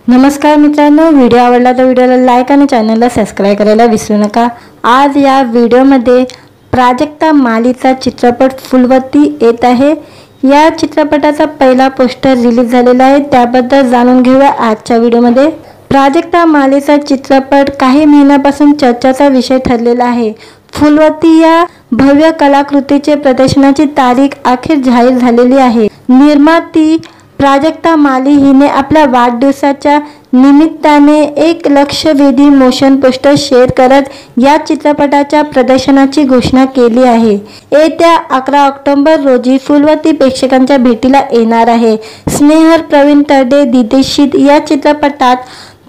नमस्कार मित्रांनो, व्हिडिओ आवडला तर व्हिडिओला लाईक आणि चॅनलला सबस्क्राइब करायला विसरू नका। आज या व्हिडिओमध्ये प्राजक्ता मालीचा चित्रपट फुलवती येत आहे। या चित्रपटाचा पहिला पोस्टर रिलीज झालेला आहे, त्याबद्दल जाणून घेऊया आजच्या व्हिडिओमध्ये। प्राजक्ता मालीचा चित्रपट काही महिन्यापासून चर्चेचा विषय ठरलेला आहे। फुलवती या भव्य कलाकृतीचे प्रदर्शनाची तारीख अखेर जाहीर झालेली आहे। निर्माती प्राजक्ता माली हिने आपल्या वाढदिवसाच्या निमित्ताने एक लक्षवेधी मोशन पोस्टर शेअर करत या चित्रपटाच्या प्रदर्शनाची घोषणा केली आहे। येत्या 11 ऑक्टोबर रोजी फुलवती प्रेक्षकांच्या भेटीला येणार आहे। स्नेहल प्रवीण तरडे दिग्दर्शित या चित्रपटात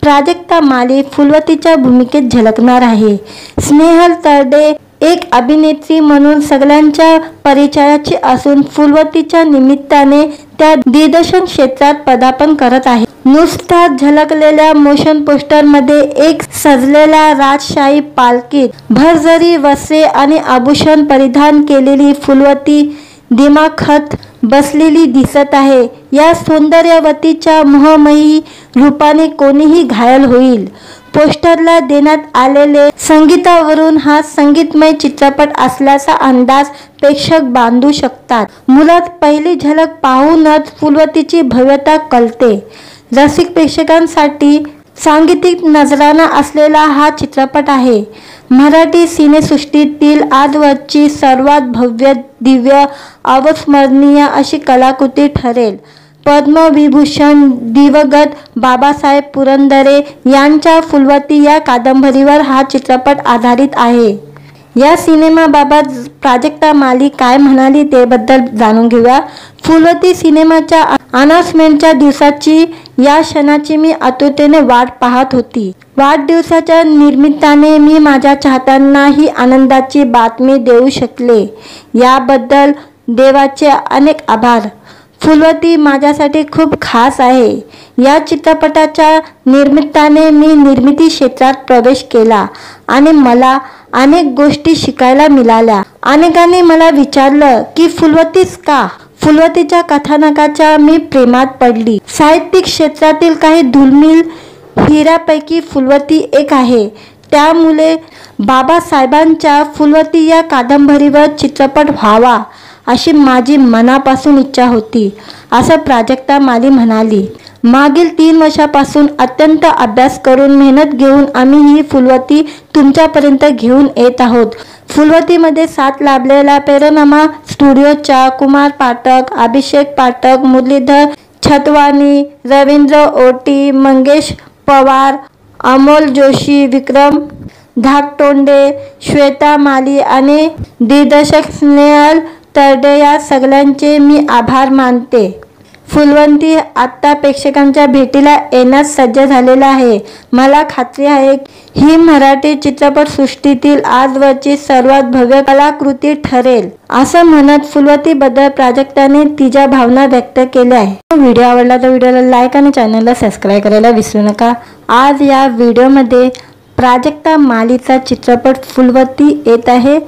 प्राजक्ता माली फुलवतीच्या भूमिकेत झलकणार आहे। स्नेहल तरडे एक अभिनेत्री म्हणून सगळ्यांच्या परिचयाची असून फुलवतीच्या निमित्ताने त्या दिग्दर्शन क्षेत्रात पदार्पण करत आहे। नुकताच झलकलेल्या मोशन पोस्टरमध्ये एक सजलेल्या राजशाही पालखीत भरजरी वस्त्रे आणि आभूषण परिधान केलेली फुलवती दिमाखात बसलेली दिसत आहे। या सौंदर्यवतीच्या मोहमयी रूपाने कोणीही घायल होईल। पोस्टरला देण्यात आलेले संगीतावरून हा संगीतमय चित्रपट असल्याचा अंदाज प्रेक्षक बांधू शकतात। मुळात पहिली झलक पाहूनच फुलवतीची भव्यता कळते। रसिक प्रेक्षकांसाठी सांगीतिक नजराणा असलेला हा चित्रपट आहे। मराठी सिनेसृष्टीतील आजवरची सर्वात भव्य, दिव्य, अविस्मरणीय अशी कलाकृती ठरेल। पद्मविभूषण दिवंगत बाबासाहेब पुरंदरे यांच्या फुलवती या कादंबरीवर हा चित्रपट आधारित आहे। या सिनेमाबाबत प्राजक्ता माली काय म्हणाली ते बद्दल जाणून घेऊया। फुलवती सिनेमाच्या अनाउन्समेंटच्या दिवसाची या क्षणाची मी आतुरतेने वाट पाहत होती। वाढदिवसाच्या निमित्ताने मी माझ्या चाहत्यांना ही आनंदाची बातमी देऊ शकले, याबद्दल देवाचे अनेक आभार। फुलवती माझ्यासाठी खूप खास आहे। या चित्रपटाच्या निमित्ताने मी निर्मिती क्षेत्रात प्रवेश केला आणि मला अनेक गोष्टी शिकायला मिळाल्या। अनेकांनी मला विचारलं की फुलवतीच का? फुलवतीच्या कथानकाच्या मी प्रेमात पडली। साहित्यिक क्षेत्रातील काही दुर्मिळ हिऱ्यापैकी फुलवती एक आहे। त्यामुळे बाबासाहेबांच्या फुलवती या कादंबरीवर चित्रपट व्हावा अशी माझी मनापासून इच्छा होती, असं प्राजक्ता माली म्हणाली। मागील 3 वर्षापासून अत्यंत अभ्यास करून मेहनत घेऊन आम्ही ही फुलवती तुमच्यापर्यंत घेऊन येत आहोत। फुलवतीमध्ये साथ लाभलेला पेरनामा स्टुडिओच्या कुमार पाठक, अभिषेक पाठक, मुरलीधर छतवानी, रवींद्र ओटी, मंगेश पवार, अमोल जोशी, विक्रम धाकटोंडे, श्वेता माली आणि दिग्दर्शक स्नेहल तरडे या सगळ्यांचे मी आभार मानते। फुलवती आता प्रेक्षकांच्या भेटीला येण्यास सज्ज झालेला आहे। मला खात्री आहे ही मराठी चित्रपटसृष्टीतील आजवरची सर्वात भव्य कलाकृती ठरेल, असं म्हणत फुलवतीबद्दल प्राजक्ताने तिच्या भावना व्यक्त केल्या आहे। व्हिडिओ आवडला तर व्हिडिओला लाईक आणि चॅनलला सबस्क्राइब करायला विसरू नका। आज या व्हिडिओमध्ये प्राजक्ता मालीचा चित्रपट फुलवती येत आहे।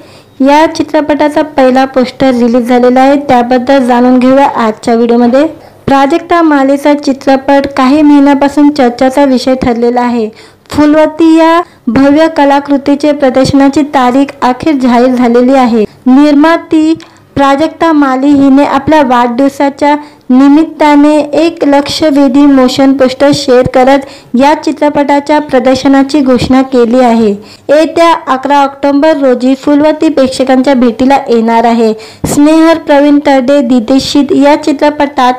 या चित्रपटाचा पहिला पोस्टर रिलीज झालेला आहे, त्याबद्दल जाणून घेऊया आजच्या व्हिडिओमध्ये। प्राजक्ता मालीचा चित्रपट काही महिन्यापासून चर्चेचा विषय ठरलेला आहे। फुलवती या भव्य कलाकृतीचे प्रदर्शनाची तारीख अखेर जाहीर झालेली आहे। निर्माती प्राजक्ता माली हिने आपल्या वाढदिवसाच्या निमित्ताने एक लक्षवेधी मोशन पोस्टर शेअर करत या चित्रपटाच्या प्रदर्शनाची घोषणा केली आहे। येत्या 11 ऑक्टोबर रोजी फुलवती प्रेक्षकांच्या भेटीला येणार आहे। स्नेहल प्रवीण तरडे दिग्दर्शित या चित्रपटात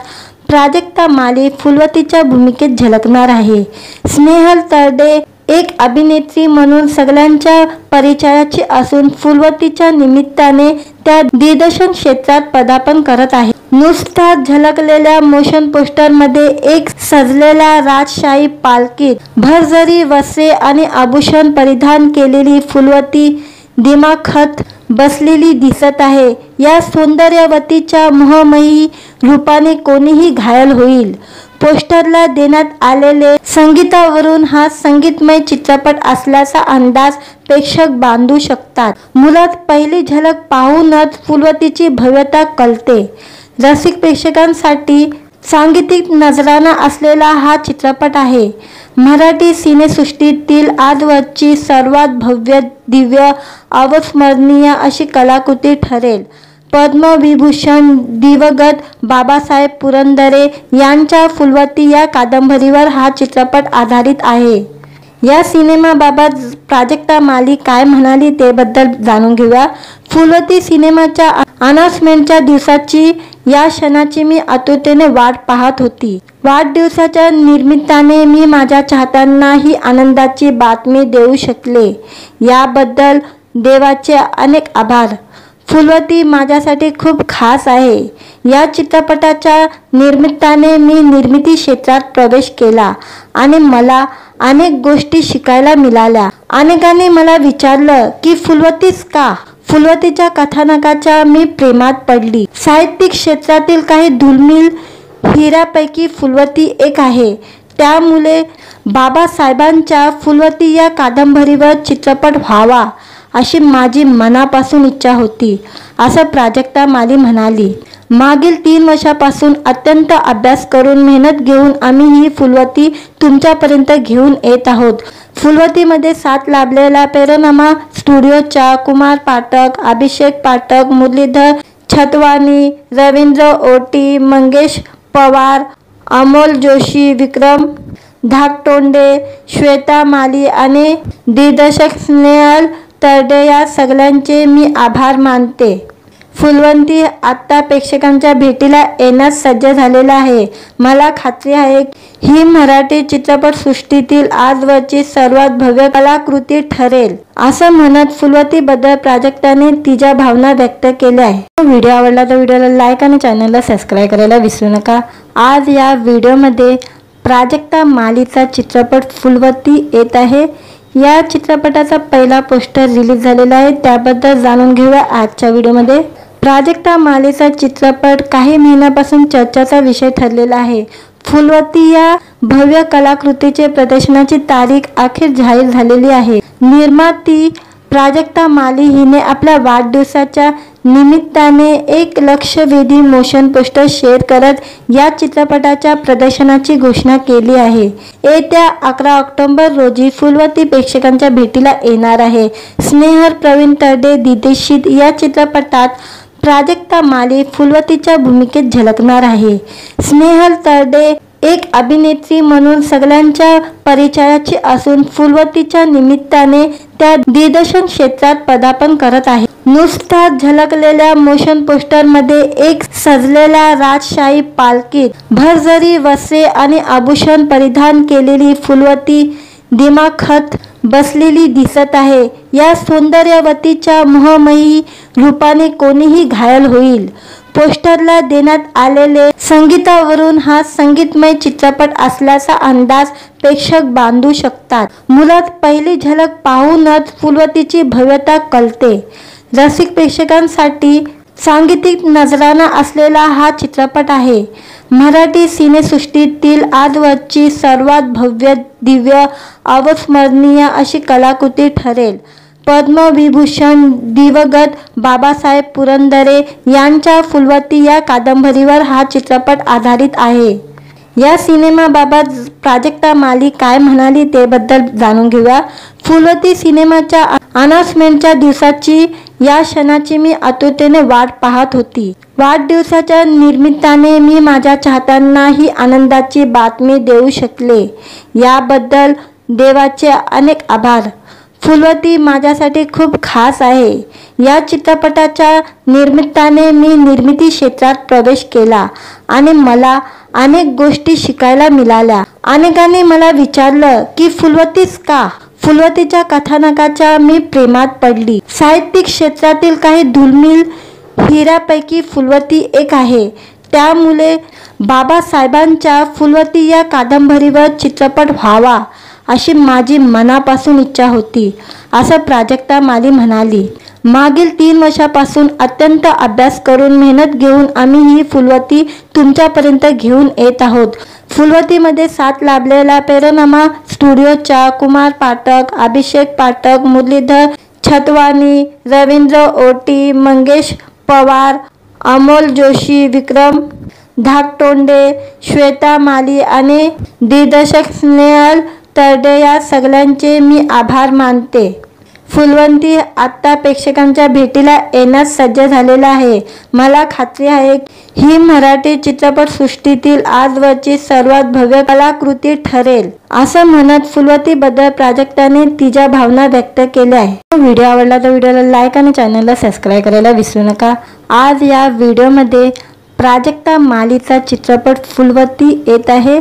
प्राजक्ता माली फुलवतीच्या भूमिकेत झलकणार आहे। स्नेहल तरडे एक अभिनेत्री म्हणून सगळ्यांच्या परिचयाची असून फुलवतीच्या निमित्ताने त्या दिग्दर्शन क्षेत्रात पदार्पण करत आहे। नुकताच झलकलेल्या मोशन पोस्टरमध्ये एक सजलेल्या राजशाही पालखीत भरजरी वस्त्रे आणि आभूषण परिधान केलेली फुलवती दिमाखात बसलेली दिसत आहे। या सौंदर्यवतीच्या मोहमयी रूपाने कोणीही घायल होईल। पोस्टरला देण्यात आलेले संगीतावरून हा संगीतमय चित्रपट असल्याचा अंदाज प्रेक्षक बांधू शकतात। मुळात पहिली झलक पाहूनच फुलवतीची भव्यता कळते। रसिक प्रेक्षकांसाठी सांगीतिक नजराणा असलेला हा चित्रपट आहे. मराठी सिनेसृष्टीतील आजवरची सर्वात भव्य, दिव्य, अविस्मरणीय अशी कलाकृती ठरेल. पद्मविभूषण दिवंगत बाबासाहेब पुरंदरे यांच्या फुलवती या कादंबरीवर हा चित्रपट आधारित आहे. या सिनेमाबाबत प्राजक्ता माली काय म्हणाली ते बद्दल जाणून घेऊया. फुलवती सिनेमाच्या अनाउन्समेंटच्या दिवसाची, या क्षणाची मी आतुरतेने वाट पाहत होती. वाढदिवसाच्या निमित्ताने मी माझ्या चाहत्यांना ही आनंदाची बातमी देऊ शकले, याबद्दल देवाचे अनेक आभार. फुलवती माझ्यासाठी खूप खास आहे. या चित्रपटाच्या निमित्ताने मी निर्मिती क्षेत्रात प्रवेश केला आणि मला अनेक गोष्टी शिकायला मिळाल्या. अनेकांनी मला विचारलं की फुलवतीच का? फुलवतीच्या कथानकाच्या मी प्रेमात पडली. साहित्यिक क्षेत्रातील काही दुर्मिळ हिऱ्यापैकी फुलवती एक आहे. त्यामुळे बाबासाहेबांच्या फुलवती या कादंबरीवर चित्रपट व्हावा अशी माझी मनापासून इच्छा होती, असं प्राजक्ता माली म्हणाली. मागील 3 वर्षापासून अत्यंत अभ्यास करून मेहनत घेऊन आम्ही ही फुलवती तुमच्यापर्यंत घेऊन येत आहोत. फुलवतीमध्ये साथ लाभलेला पेरोनामा स्टुडिओच्या कुमार पाठक, अभिषेक पाठक, मुरलीधर छतवानी, रवींद्र ओटी, मंगेश पवार, अमोल जोशी, विक्रम धाकटोंडे, श्वेता माली आणि दिग्दर्शक स्नेहल तरडे या सगळ्यांचे मी आभार मानते. फुलवती आता प्रेक्षकांच्या भेटीला येण्यास सज्ज झालेला आहे. मला खात्री आहे ही मराठी चित्रपटसृष्टीतील आजवरची सर्वात भव्य कलाकृती ठरेल, असं म्हणत फुलवतीबद्दल प्राजक्ताने तिच्या भावना व्यक्त केल्या आहे. व्हिडिओ आवडला तर व्हिडिओला लाईक आणि चॅनलला सबस्क्राईब करायला विसरू नका. आज या व्हिडिओमध्ये प्राजक्ता मालीचा चित्रपट फुलवती येत आहे. या चित्रपटाचा पहिला पोस्टर रिलीज झालेला आहे, त्याबद्दल जाणून घेऊया आजच्या व्हिडिओमध्ये. प्राजक्ता मालीचा चित्रपट काही महिन्यापासून चर्चेचा विषय ठरलेला आहे. फुलवती या भव्य कलाकृतीचे प्रदर्शनाची तारीख अखेर जाहीर झालेली आहे. निर्माती प्राजक्ता माली हिने आपल्या वाढदिवसाच्या निमित्ताने एक लक्षवेधी मोशन पोस्टर शेअर करत या चित्रपटाच्या प्रदर्शनाची घोषणा केली आहे. येत्या 11 ऑक्टोबर रोजी फुलवती प्रेक्षकांच्या भेटीला येणार आहे. स्नेहल प्रवीण तरडे दिग्दर्शित या चित्रपटात प्राजक्ता माली फुलवतीच्या भूमिकेत झलकणार आहे. स्नेहल तरडे एक अभिनेत्री म्हणून सगळ्यांच्या परिचयाची असून फुलवतीच्या निमित्ताने त्या दिग्दर्शन क्षेत्रात पदार्पण करत आहे. नुकताच झलकलेल्या मोशन पोस्टरमध्ये एक सजलेल्या राजशाही पालखीत भरजरी वस्त्रे आणि आभूषण परिधान केलेली फुलवती दिमाखात बसलेली दिसत आहे. या सौंदर्यवतीच्या मोहमयी रूपाने कोणीही घायल होईल. पोस्टरला देण्यात आलेले संगीतावरून हा संगीतमय चित्रपट असल्याचा अंदाज प्रेक्षक बांधू शकतात. मुळात पहिली झलक पाहूनच फुलवतीची भव्यता कळते. रसिक प्रेक्षकांसाठी सांगीतिक नजराणा असलेला हा चित्रपट आहे. मराठी सिनेसृष्टीतील आजवरची सर्वात भव्य, दिव्य, अविस्मरणीय अशी कलाकृती ठरेल. पद्मविभूषण दिवंगत बाबासाहेब पुरंदरे यांच्या फुलवती या कादंबरीवर हा चित्रपट आधारित आहे. या सिनेमाबाबत प्राजक्ता माली काय म्हणाली ते बद्दल जाणून घेऊया. फुलवती सिनेमाच्या अनाउन्समेंटच्या दिवसाची, या क्षणाची मी आतुरतेने वाट पाहत होती. वाढदिवसाच्या निमित्ताने मी माझ्या चाहत्यांना ही आनंदाची बातमी देऊ शकले, याबद्दल देवाचे अनेक आभार. फुलवती माझ्यासाठी खूप खास आहे. या चित्रपटाच्या निमित्ताने मी निर्मिती क्षेत्रात प्रवेश केला आणि मला अनेक गोष्टी शिकायला मिळाल्या. अनेकांनी मला विचारलं की फुलवतीच का? फुलवतीच्या कथानकाच्या मी प्रेमात पडली. साहित्यिक क्षेत्रातील काही दुर्मिळ हिऱ्यापैकी फुलवती एक आहे. त्यामुळे बाबासाहेबांच्या फुलवती या कादंबरीवर चित्रपट व्हावा अशी माझी मनापासून इच्छा होती, असं प्राजक्ता माली म्हणाली. मागील 3 वर्षापासून अत्यंत अभ्यास करून मेहनत घेऊन आम्ही ही फुलवती तुमच्यापर्यंत घेऊन येत आहोत. फुलवतीमध्ये साथ लाभलेला पेरोनामा स्टुडिओच्या कुमार पाठक, अभिषेक पाठक, मुरलीधर छतवानी, रवींद्र ओटी, मंगेश पवार, अमोल जोशी, विक्रम धाकटोंडे, श्वेता माली आणि दिग्दर्शक स्नेहल तरडे या सगळ्यांचे मी आभार मानते। फुलवंती आता प्रेक्षकांच्या भेटीला येण्यास सज्ज झालेला आहे। मला खात्री आहे ही मराठी चित्रपटसृष्टीतील आजवरची सर्वात भव्य कलाकृती ठरेल, असं म्हणत फुलवतीबद्दल प्राजक्ताने तिच्या भावना व्यक्त केल्या आहे। व्हिडिओ आवडला तर व्हिडिओला लाईक आणि चॅनलला सबस्क्राईब करायला विसरू नका। आज या व्हिडिओमध्ये प्राजक्ता मालीचा चित्रपट फुलवती येत आहे।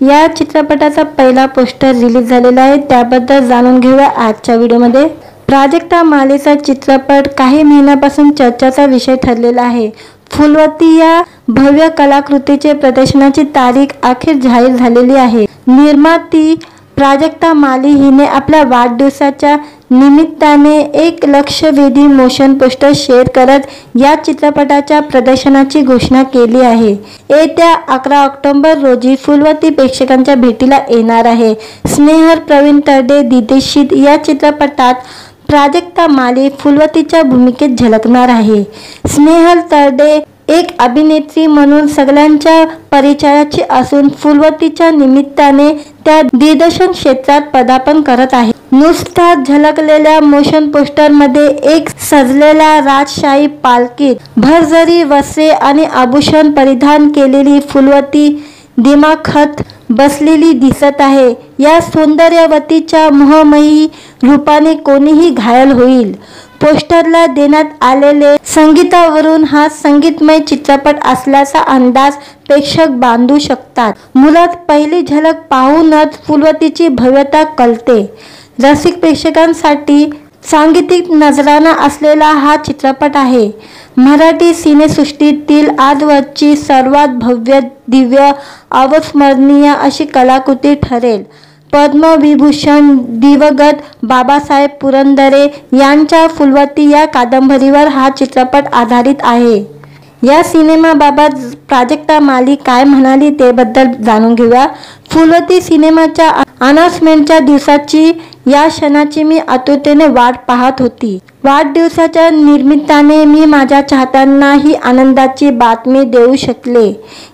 या चित्रपटाचा पहिला पोस्टर रिलीज झालेला आहे, त्याबद्दल जाणून घेऊया आजच्या व्हिडिओमध्ये। प्राजक्ता मालीचा चित्रपट काही महिन्यापासून चर्चेचा विषय ठरलेला आहे। फुलवती या भव्य कलाकृतीचे प्रदर्शनाची तारीख अखेर जाहीर झालेली आहे। निर्माती प्राजक्ता माली हिने आपल्या वाढदिवसाच्या निमित्ताने एक लक्षवेधी मोशन पोस्टर शेअर करत या चित्रपटाच्या प्रदर्शनाची घोषणा केली आहे। येत्या 11 ऑक्टोबर रोजी फुलवती प्रेक्षकांच्या भेटीला येणार आहे। स्नेहल प्रवीण तरडे दिग्दर्शित या चित्रपटात प्राजक्ता माली फुलवतीच्या भूमिकेत झलकणार आहे। स्नेहल तरडे एक अभिनेत्री म्हणून सगळ्यांच्या परिचयाची असून फुलवतीच्या निमित्ताने त्या दिग्दर्शन क्षेत्रात पदार्पण करत आहे। नुकताच झलकलेल्या मोशन पोस्टरमध्ये एक सजलेल्या राजशाही पालखीत भरजरी वस्त्रे आणि आभूषण परिधान केलेली फुलवती दिमाखात बसलेली दिसत आहे। या सौंदर्यवतीच्या मोहमयी रूपाने कोणीही घायल होईल। पोस्टरला देण्यात आलेले संगीतावरून हा संगीतमय चित्रपट असल्याचा अंदाज प्रेक्षक बांधू शकतात। मुळात पहिली झलक पाहूनच फुलवतीची भव्यता कळते। रसिक प्रेक्षकांसाठी सांगीतिक नजराणा असलेला हा चित्रपट आहे। मराठी सिनेसृष्टीतील आजवरची सर्वात भव्य, दिव्य, अविस्मरणीय अशी कलाकृती ठरेल। पद्मविभूषण दिवंगत बाबासाहेब पुरंदरे यांच्या फुलवती या कादंबरीवर हा चित्रपट आधारित आहे। या सिनेमाबाबत प्राजक्ता माली काय म्हणाली ते बद्दल जाणून घेऊया। फुलवती सिनेमाच्या अनाउन्समेंटच्या दिवसाची या क्षणाची मी आतुरतेने वाट पाहत होती। वाढदिवसाच्या निमित्ताने मी माझ्या चाहत्यांना ही आनंदाची बातमी देऊ शकले,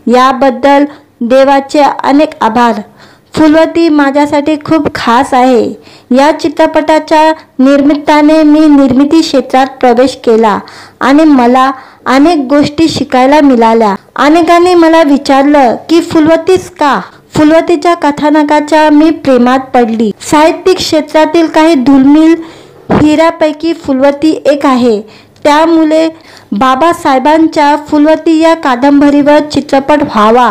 याबद्दल देवाचे अनेक आभार। फुलवती माझ्यासाठी खूप खास आहे। या चित्रपटाच्या निमित्ताने मी निर्मिती क्षेत्रात प्रवेश केला आणि मला अनेक गोष्टी शिकायला मिळाल्या। अनेकांनी मला विचारलं की फुलवतीच का? फुलवतीच्या कथानकाच्या मी प्रेमात पडली। साहित्यिक क्षेत्रातील काही दुर्मिळ हिऱ्यापैकी फुलवती एक आहे। त्यामुळे बाबासाहेबांच्या फुलवती या कादंबरीवर चित्रपट व्हावा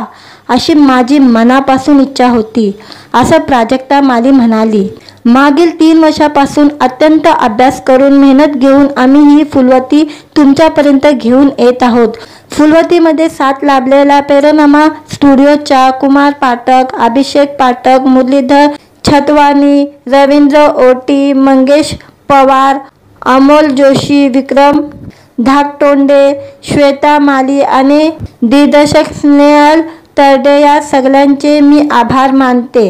अशी माझी मनापासून इच्छा होती, असं प्राजक्ता माली म्हणाली। मागील 3 वर्षापासून अत्यंत अभ्यास करून मेहनत घेऊन आम्ही ही फुलवती तुमच्यापर्यंत घेऊन येत आहोत। फुलवतीमध्ये साथ लाभलेला पेरोनामा स्टुडिओच्या कुमार पाठक, अभिषेक पाठक, मुरलीधर छतवानी, रवींद्र ओटी, मंगेश पवार, अमोल जोशी, विक्रम धाकटोंडे, श्वेता माली आणि दिग्दर्शक स्नेहल तरडे या सगळ्यांचे मी आभार मानते।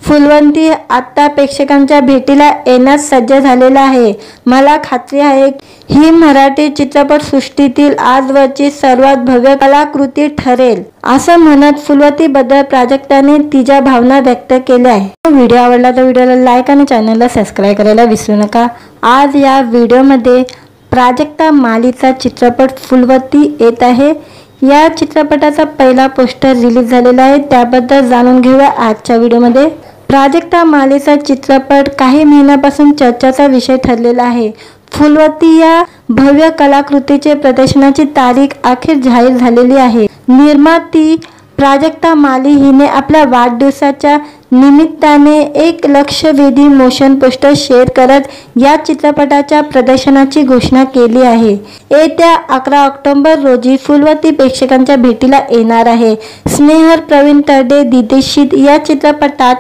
फुलवंती आता प्रेक्षकांच्या भेटीला येण्यास सज्ज झालेला आहे। मला खात्री आहे ही मराठी चित्रपटसृष्टीतील आजवरची सर्वात भव्य कलाकृती ठरेल, असं म्हणत फुलवतीबद्दल प्राजक्ताने तिच्या भावना व्यक्त केल्या आहे। व्हिडिओ आवडला तर व्हिडिओला लाईक आणि चॅनलला सबस्क्राईब करायला विसरू नका। आज या व्हिडिओमध्ये प्राजक्ता मालीचा चित्रपट फुलवती येत आहे। या चित्रपटाचा पहिला पोस्टर रिलीज झालेला आहे, त्याबद्दल जाणून घेऊया आजच्या व्हिडिओमध्ये। प्राजक्ता मालीचा चित्रपट काही महिन्यापासून चर्चेचा विषय ठरलेला आहे। फुलवती या भव्य कलाकृतीचे प्रदर्शनाची तारीख अखेर जाहीर झालेली आहे। निर्माती प्राजक्ता माली हिने आपल्या वाढदिवसाच्या निमित्ताने एक लक्षवेधी मोशन पोस्टर शेअर करत या चित्रपटाच्या प्रदर्शनाची घोषणा केली आहे। येत्या 11 ऑक्टोबर रोजी फुलवती प्रेक्षकांच्या भेटीला येणार आहे। स्नेहल प्रवीण तरडे दिग्दर्शित या चित्रपटात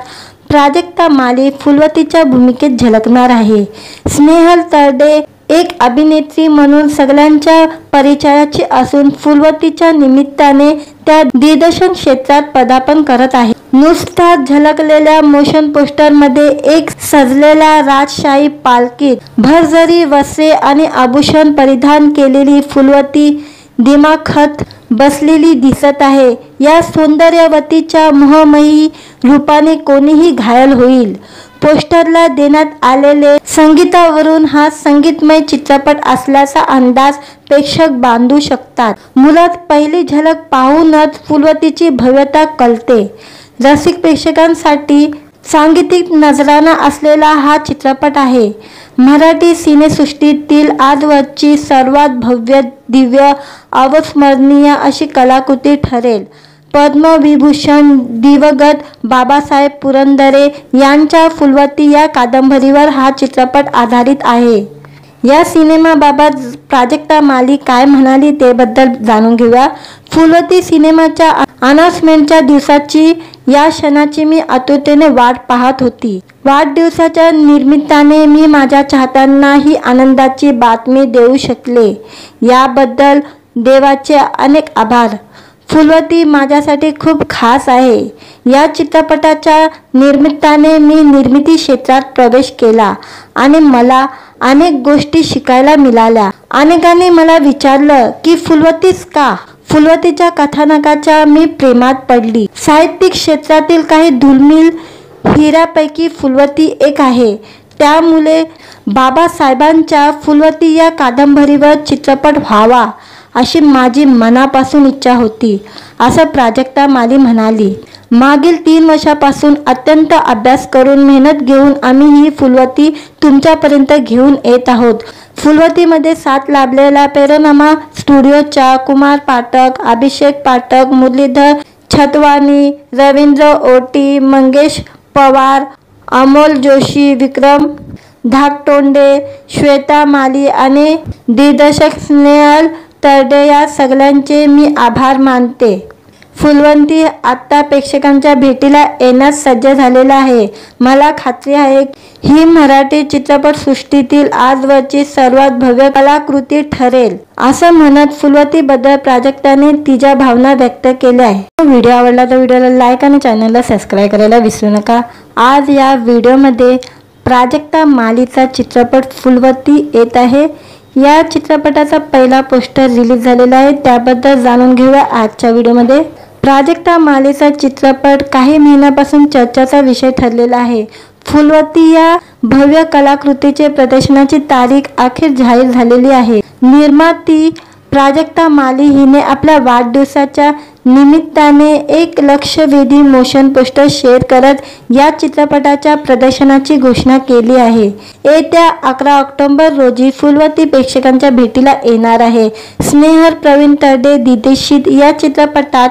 प्राजक्ता माली फुलवतीच्या भूमिकेत झलकणार आहे। स्नेहल तरडे एक अभिनेत्री म्हणून सगळ्यांच्या परिचयाची असून फुलवतीच्या निमित्ताने त्या दिग्दर्शन क्षेत्रात पदार्पण करत आहे। नुकताच झलकलेल्या मोशन पोस्टरमध्ये एक सजलेल्या राजशाही पालखीत भरजरी वस्त्रे आणि आभूषण परिधान केलेली फुलवती दिमाखात बसलेली दिसत आहे। या सौंदर्यवतीच्या मोहमयी रूपाने कोणीही घायल होईल। पोस्टरला देण्यात आलेले संगीतावरून हा संगीतमय चित्रपट असल्याचा अंदाज प्रेक्षक बांधू शकतात। मुळात पहिली झलक पाहूनच फुलवतीची भव्यता कळते। रसिक प्रेक्षकांसाठी सांगीतिक नजराणा असलेला हा चित्रपट आहे। मराठी सिनेसृष्टीतील आजवरची सर्वात भव्य, दिव्य, अविस्मरणीय अशी कलाकृती ठरेल। पद्मविभूषण दिवंगत बाबासाहेब पुरंदरे यांच्या फुलवती या कादंबरीवर हा चित्रपट आधारित आहे। या सिनेमाबाबत प्राजक्ता माली काय म्हणाली ते बद्दल जाणून घेऊया। फुलवती सिनेमाच्या अनाउन्समेंटच्या दिवसाची, या क्षणाची मी आतुरतेने वाट पाहत होती। वाढदिवसाच्या निमित्ताने मी माझ्या चाहत्यांना ही आनंदाची बातमी देऊ शकले, याबद्दल देवाचे अनेक आभार। फुलवती माझ्यासाठी खूप खास आहे। या चित्रपटाच्या निमित्ताने मी निर्मिती क्षेत्रात प्रवेश केला आणि मला अनेक गोष्टी शिकायला मिळाल्या। अनेकांनी मला विचारलं की फुलवतीच का? फुलवतीच्या कथानकाच्या मी प्रेमात पडली। साहित्यिक क्षेत्रातील काही दुर्मिळ हिऱ्यापैकी फुलवती एक आहे। त्यामुळे बाबासाहेबांच्या फुलवती या कादंबरीवर चित्रपट व्हावा अशी माझी मनापासून इच्छा होती, असं प्राजक्ता माली म्हणाली। मागील 3 वर्षापासून अत्यंत अभ्यास करून मेहनत घेऊन आम्ही ही फुलवती तुमच्यापर्यंत घेऊन येत आहोत। फुलवतीमध्ये साथ लाभलेल्या पेरोनामा स्टुडिओच्या कुमार पाठक, अभिषेक पाठक, मुरलीधर छतवानी, रवींद्र ओटी, मंगेश पवार, अमोल जोशी, विक्रम धाकटोंडे, श्वेता माली आणि दिग्दर्शक स्नेहल तरडे या सगळ्यांचे मी आभार मानते। फुलवती आता प्रेक्षकांच्या भेटीला येण्यास सज्ज झालेला आहे। मला खात्री आहे ही मराठी चित्रपटसृष्टीतील आजवरची सर्वात भव्य कलाकृती ठरेल, असं म्हणत फुलवतीबद्दल प्राजक्ताने तिच्या भावना व्यक्त केल्या आहे। व्हिडिओ आवडला तर व्हिडिओला लाईक आणि चॅनलला सबस्क्राईब करायला विसरू नका। आज या व्हिडिओमध्ये प्राजक्ता मालीचा चित्रपट फुलवती येत आहे। या चित्रपटाचा पहिला पोस्टर रिलीज झालेला आहे, त्याबद्दल जाणून घेऊया आजच्या व्हिडिओमध्ये। प्राजक्ता मालीचा चित्रपट काही महिन्यापासून चर्चेचा विषय ठरलेला आहे। फुलवती या भव्य कलाकृतीचे प्रदर्शनाची तारीख अखेर जाहीर झालेली आहे। निर्माती प्राजक्ता माली हिने आपल्या वाढदिवसाच्या निमित्ताने एक लक्षवेधी मोशन पोस्टर शेअर करत या चित्रपटाच्या प्रदर्शनाची घोषणा केली आहे। येत्या 11 ऑक्टोबर रोजी फुलवती प्रेक्षकांच्या भेटीला येणार आहे। स्नेहल प्रवीण तरडे दिग्दर्शित या चित्रपटात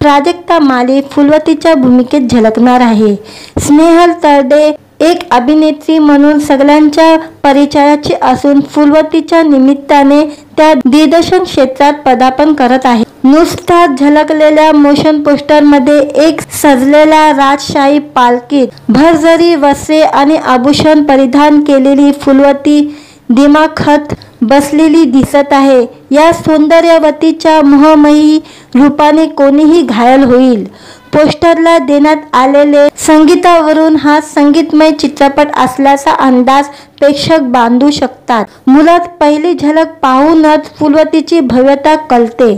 प्राजक्ता माली फुलवतीच्या भूमिकेत झलकणार आहे। स्नेहल तरडे एक अभिनेत्री म्हणून सगळ्यांच्या परिचयाची असून फुलवतीच्या निमित्ताने त्या दिग्दर्शन क्षेत्रात पदार्पण करत आहे। नुकताच झलकलेल्या मोशन पोस्टरमध्ये एक सजलेल्या राजशाही पालखीत भरजरी वस्त्रे आणि आभूषण परिधान केलेली फुलवती दिमाखात बसलेली दिसत आहे। या सौंदर्यवतीच्या मोहमयी रूपाने कोणीही घायल होईल। पोस्टरला देण्यात आलेले संगीतावरून हा संगीतमय चित्रपट असल्याचा अंदाज प्रेक्षक बांधू शकतात। मुळात पहिली झलक पाहूनच फुलवतीची भव्यता कळते।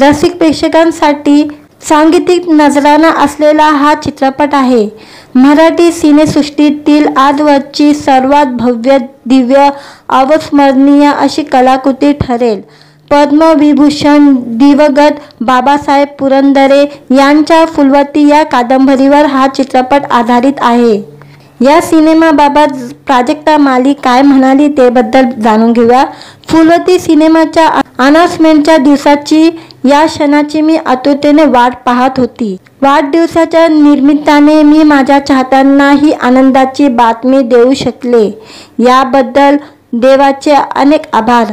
रसिक प्रेक्षकांसाठी सांगीतिक नजराणा असलेला हा चित्रपट आहे। मराठी सिनेसृष्टीतील आजवरची सर्वात भव्य, दिव्य, अविस्मरणीय अशी कलाकृती ठरेल। पद्मविभूषण दिवंगत बाबासाहेब पुरंदरे यांच्या फुलवती या कादंबरीवर हा चित्रपट आधारित आहे। या सिनेमाबाबत प्राजक्ता माली काय म्हणाली ते बद्दल जाणून घेऊया। फुलवती सिनेमाच्या अनाउन्समेंटच्या दिवसाची, या क्षणाची मी आतुरतेने वाट पाहत होती। वाढदिवसाच्या निमित्ताने मी माझ्या चाहत्यांना ही आनंदाची बातमी देऊ शकले, याबद्दल देवाचे अनेक आभार।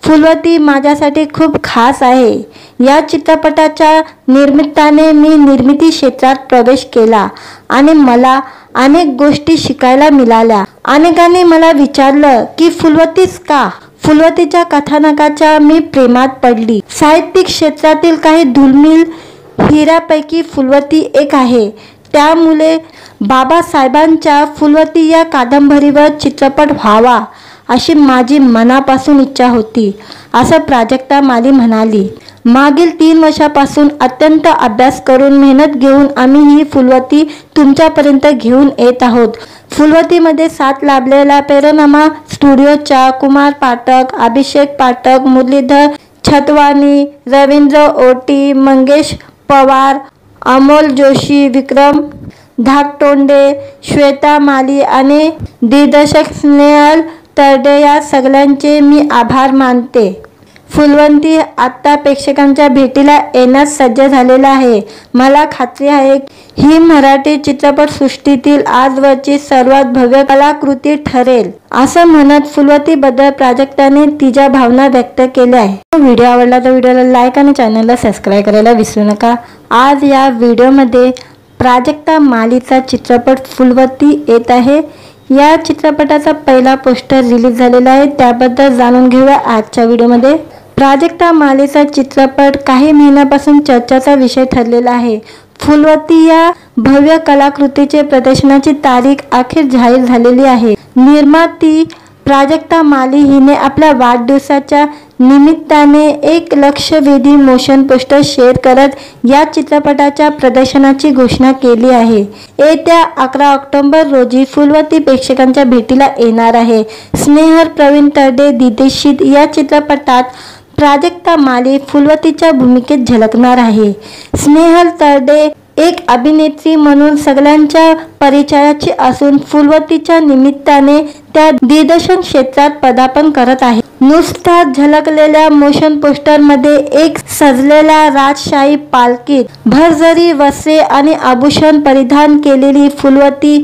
फुलवती माझ्यासाठी खूप खास आहे। या चित्रपटाच्या निमित्ताने मी निर्मिती क्षेत्रात प्रवेश केला आणि मला अनेक गोष्टी शिकायला मिळाल्या। अनेकांनी मला विचारलं की फुलवतीच का? फुलवतीच्या कथानकाच्या मी प्रेमात पडली। साहित्यिक क्षेत्रातील काही दुर्मिळ हिऱ्यापैकी फुलवती एक आहे। त्यामुळे बाबासाहेबांच्या फुलवती या कादंबरीवर चित्रपट व्हावा अशी माझी मनापासून इच्छा होती, असं प्राजक्ता माली म्हणाली। मागील 3 वर्षापासून अत्यंत अभ्यास करून मेहनत घेऊन आम्ही ही फुलवती तुमच्यापर्यंत घेऊन येत आहोत. फुलवतीमध्ये साथ लाभलेला पैरोनामा स्टुडिओच्या कुमार पाठक, अभिषेक पाठक, मुरलीधर छतवानी, रवींद्र ओटी, मंगेश पवार, अमोल जोशी, विक्रम धाकटोंडे, श्वेता माली आणि दिग्दर्शक स्नेहल तरडे या सगळ्यांचे मी आभार मानते. फुलवती आता प्रेक्षकांच्या भेटीला येण्यास सज्ज झालेला आहे. मला खात्री आहे ही मराठी चित्रपटसृष्टीतील आजवरची सर्वात भव्य कलाकृती ठरेल, असं म्हणत फुलवतीबद्दल प्राजक्ताने तिच्या भावना व्यक्त केल्या आहे. व्हिडिओ आवडला तर व्हिडिओला लाईक आणि चॅनलला सबस्क्राईब करायला विसरू नका. आज या व्हिडिओमध्ये प्राजक्ता मालीचा चित्रपट फुलवती येत आहे. या चित्रपटाचा पहिला पोस्टर रिलीज झालेला आहे, त्याबद्दल जाणून घेऊया आजच्या व्हिडिओमध्ये. प्राजक्ता मालीचा चित्रपट काही महिन्यापासून चर्चेचा विषय ठरलेला आहे. फुलवती या भव्य कलाकृतीचे प्रदर्शनाची तारीख अखेर जाहीर झालेली आहे. निर्माती प्राजक्ता माली हिने आपल्या वाढदिवसाच्या निमित्ताने एक लक्षवेधी मोशन पोस्टर शेअर करत या चित्रपटाच्या प्रदर्शनाची घोषणा केली आहे. येत्या 11 ऑक्टोबर रोजी फुलवती प्रेक्षकांच्या भेटीला येणार आहे. स्नेहल प्रवीण तरडे दिग्दर्शित या चित्रपटात प्राजक्ता माली फुलवतीच्या भूमिकेत झलकणार आहे. स्नेहल तरडे एक अभिनेत्री म्हणून सगळ्यांच्या परिचयाची असून फुलवतीच्या निमित्ताने त्या दिग्दर्शन क्षेत्रात पदार्पण करत आहे. नुकताच झलकलेल्या मोशन पोस्टरमध्ये एक सजलेल्या राजशाही पालखीत भरजरी वस्त्रे आणि आभूषण परिधान केलेली फुलवती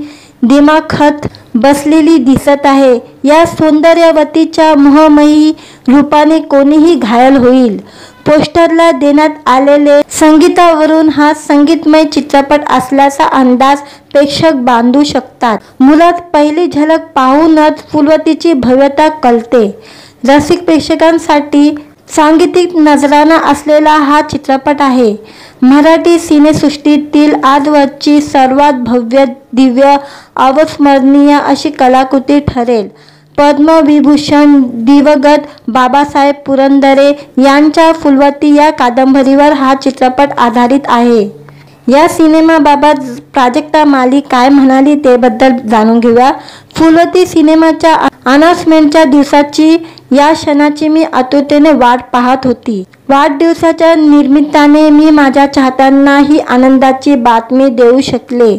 दिमाखात बसलेली दिसत आहे. या सौंदर्यवतीच्या मोहमयी रूपाने कोणीही घायल होईल. पोस्टरला देण्यात आलेले संगीतावरून हा संगीतमय चित्रपट असल्याचा अंदाज प्रेक्षक बांधू शकतात. मुळात पहिली झलक पाहूनच फुलवतीची भव्यता कळते. रसिक प्रेक्षकांसाठी सांगीतिक नजराणा असलेला हा चित्रपट आहे. मराठी सिनेसृष्टीतील आजवरची सर्वात भव्य, दिव्य, अविस्मरणीय अशी कलाकृती ठरेल. पद्मविभूषण दिवंगत बाबासाहेब पुरंदरे यांच्या फुलवती या कादंबरीवर हा चित्रपट आधारित आहे. या सिनेमाबाबत प्राजक्ता माली काय म्हणाली ते बद्दल जाणून घेऊया. फुलवती सिनेमाच्या अनाउन्समेंटच्या दिवसाची या क्षणाची मी आतुरतेने वाट पाहत होती. वाढदिवसाच्या निमित्ताने मी माझ्या चाहत्यांना ही आनंदाची बातमी देऊ शकले,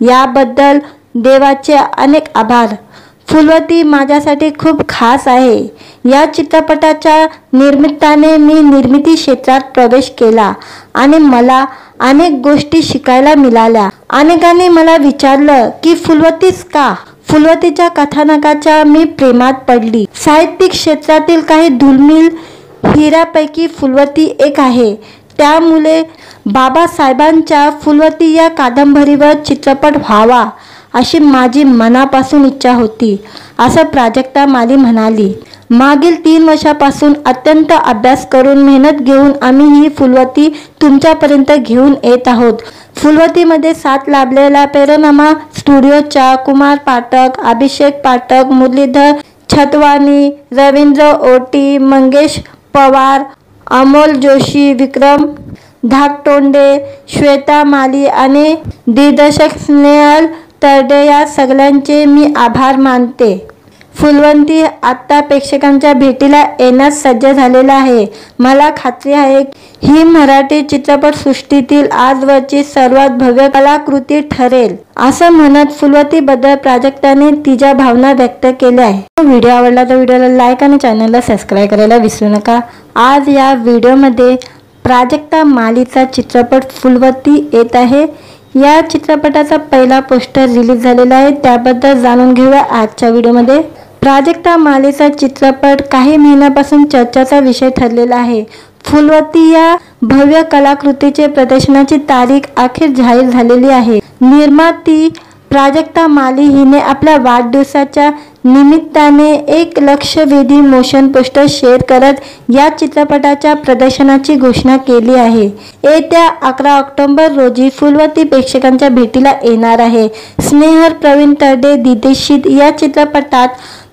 याबद्दल देवाचे अनेक आभार. फुलवती माझ्यासाठी खूप खास आहे. या चित्रपटाच्या निमित्ताने मी निर्मिती क्षेत्रात प्रवेश केला आणि मला अनेक गोष्टी शिकायला मिळाल्या. अनेकांनी मला विचारलं की फुलवतीच का? फुलवतीच्या कथानकाच्या मी प्रेमात पडली. साहित्यिक क्षेत्रातील काही दुर्मिळ हिऱ्यापैकी फुलवती एक आहे. त्यामुळे बाबासाहेबांच्या फुलवती या कादंबरीवर चित्रपट व्हावा अशी माझी मनापासून इच्छा होती, असं प्राजक्ता माली म्हणाली. मागील 3 वर्षापासून अत्यंत अभ्यास करून मेहनत घेऊन आम्ही ही फुलवती तुमच्यापर्यंत घेऊन येत आहोत. फुलवतीमध्ये साथ लाभलेला पैरोनामा स्टुडिओच्या कुमार पाठक, अभिषेक पाठक, मुरलीधर छतवानी, रवींद्र ओटी, मंगेश पवार, अमोल जोशी, विक्रम धाकटोंडे, श्वेता माली आणि दिग्दर्शक स्नेहल तरडे या सगळ्यांचे मी आभार मानते. फुलवती आता प्रेक्षकांच्या भेटीला येण्यास सज्ज झालेला आहे. मला खात्री आहे ही मराठी चित्रपटसृष्टीतील आजवरची सर्वात भव्य कलाकृती ठरेल, असं म्हणत फुलवतीबद्दल प्राजक्ताने तिच्या भावना व्यक्त केल्या आहे. व्हिडिओ आवडला तर व्हिडिओला लाईक आणि चॅनलला सबस्क्राईब करायला विसरू नका. आज या व्हिडिओमध्ये प्राजक्ता मालीचा चित्रपट फुलवती येत आहे. या चित्रपटाचा पहिला पोस्टर रिलीज झालेला आहे, त्याबद्दल जाणून घेऊया आजच्या व्हिडिओमध्ये. प्राजक्ता मालीचा चित्रपट काही महिन्यापासून चर्चेचा विषय ठरलेला आहे. फुलवती या भव्य कलाकृतीचे प्रदर्शनाची तारीख अखेर जाहीर झालेली आहे. निर्माती प्राजक्ता माली हिने आपल्या वाढदिवसाच्या निमित्ताने एक लक्षवेधी मोशन पोस्टर शेअर करत या चित्रपटाच्या प्रदर्शनाची घोषणा केली आहे. येत्या 11 ऑक्टोबर रोजी फुलवती प्रेक्षकांच्या भेटीला येणार आहे. स्नेहल प्रवीण तरडे दिग्दर्शित या चित्रपटात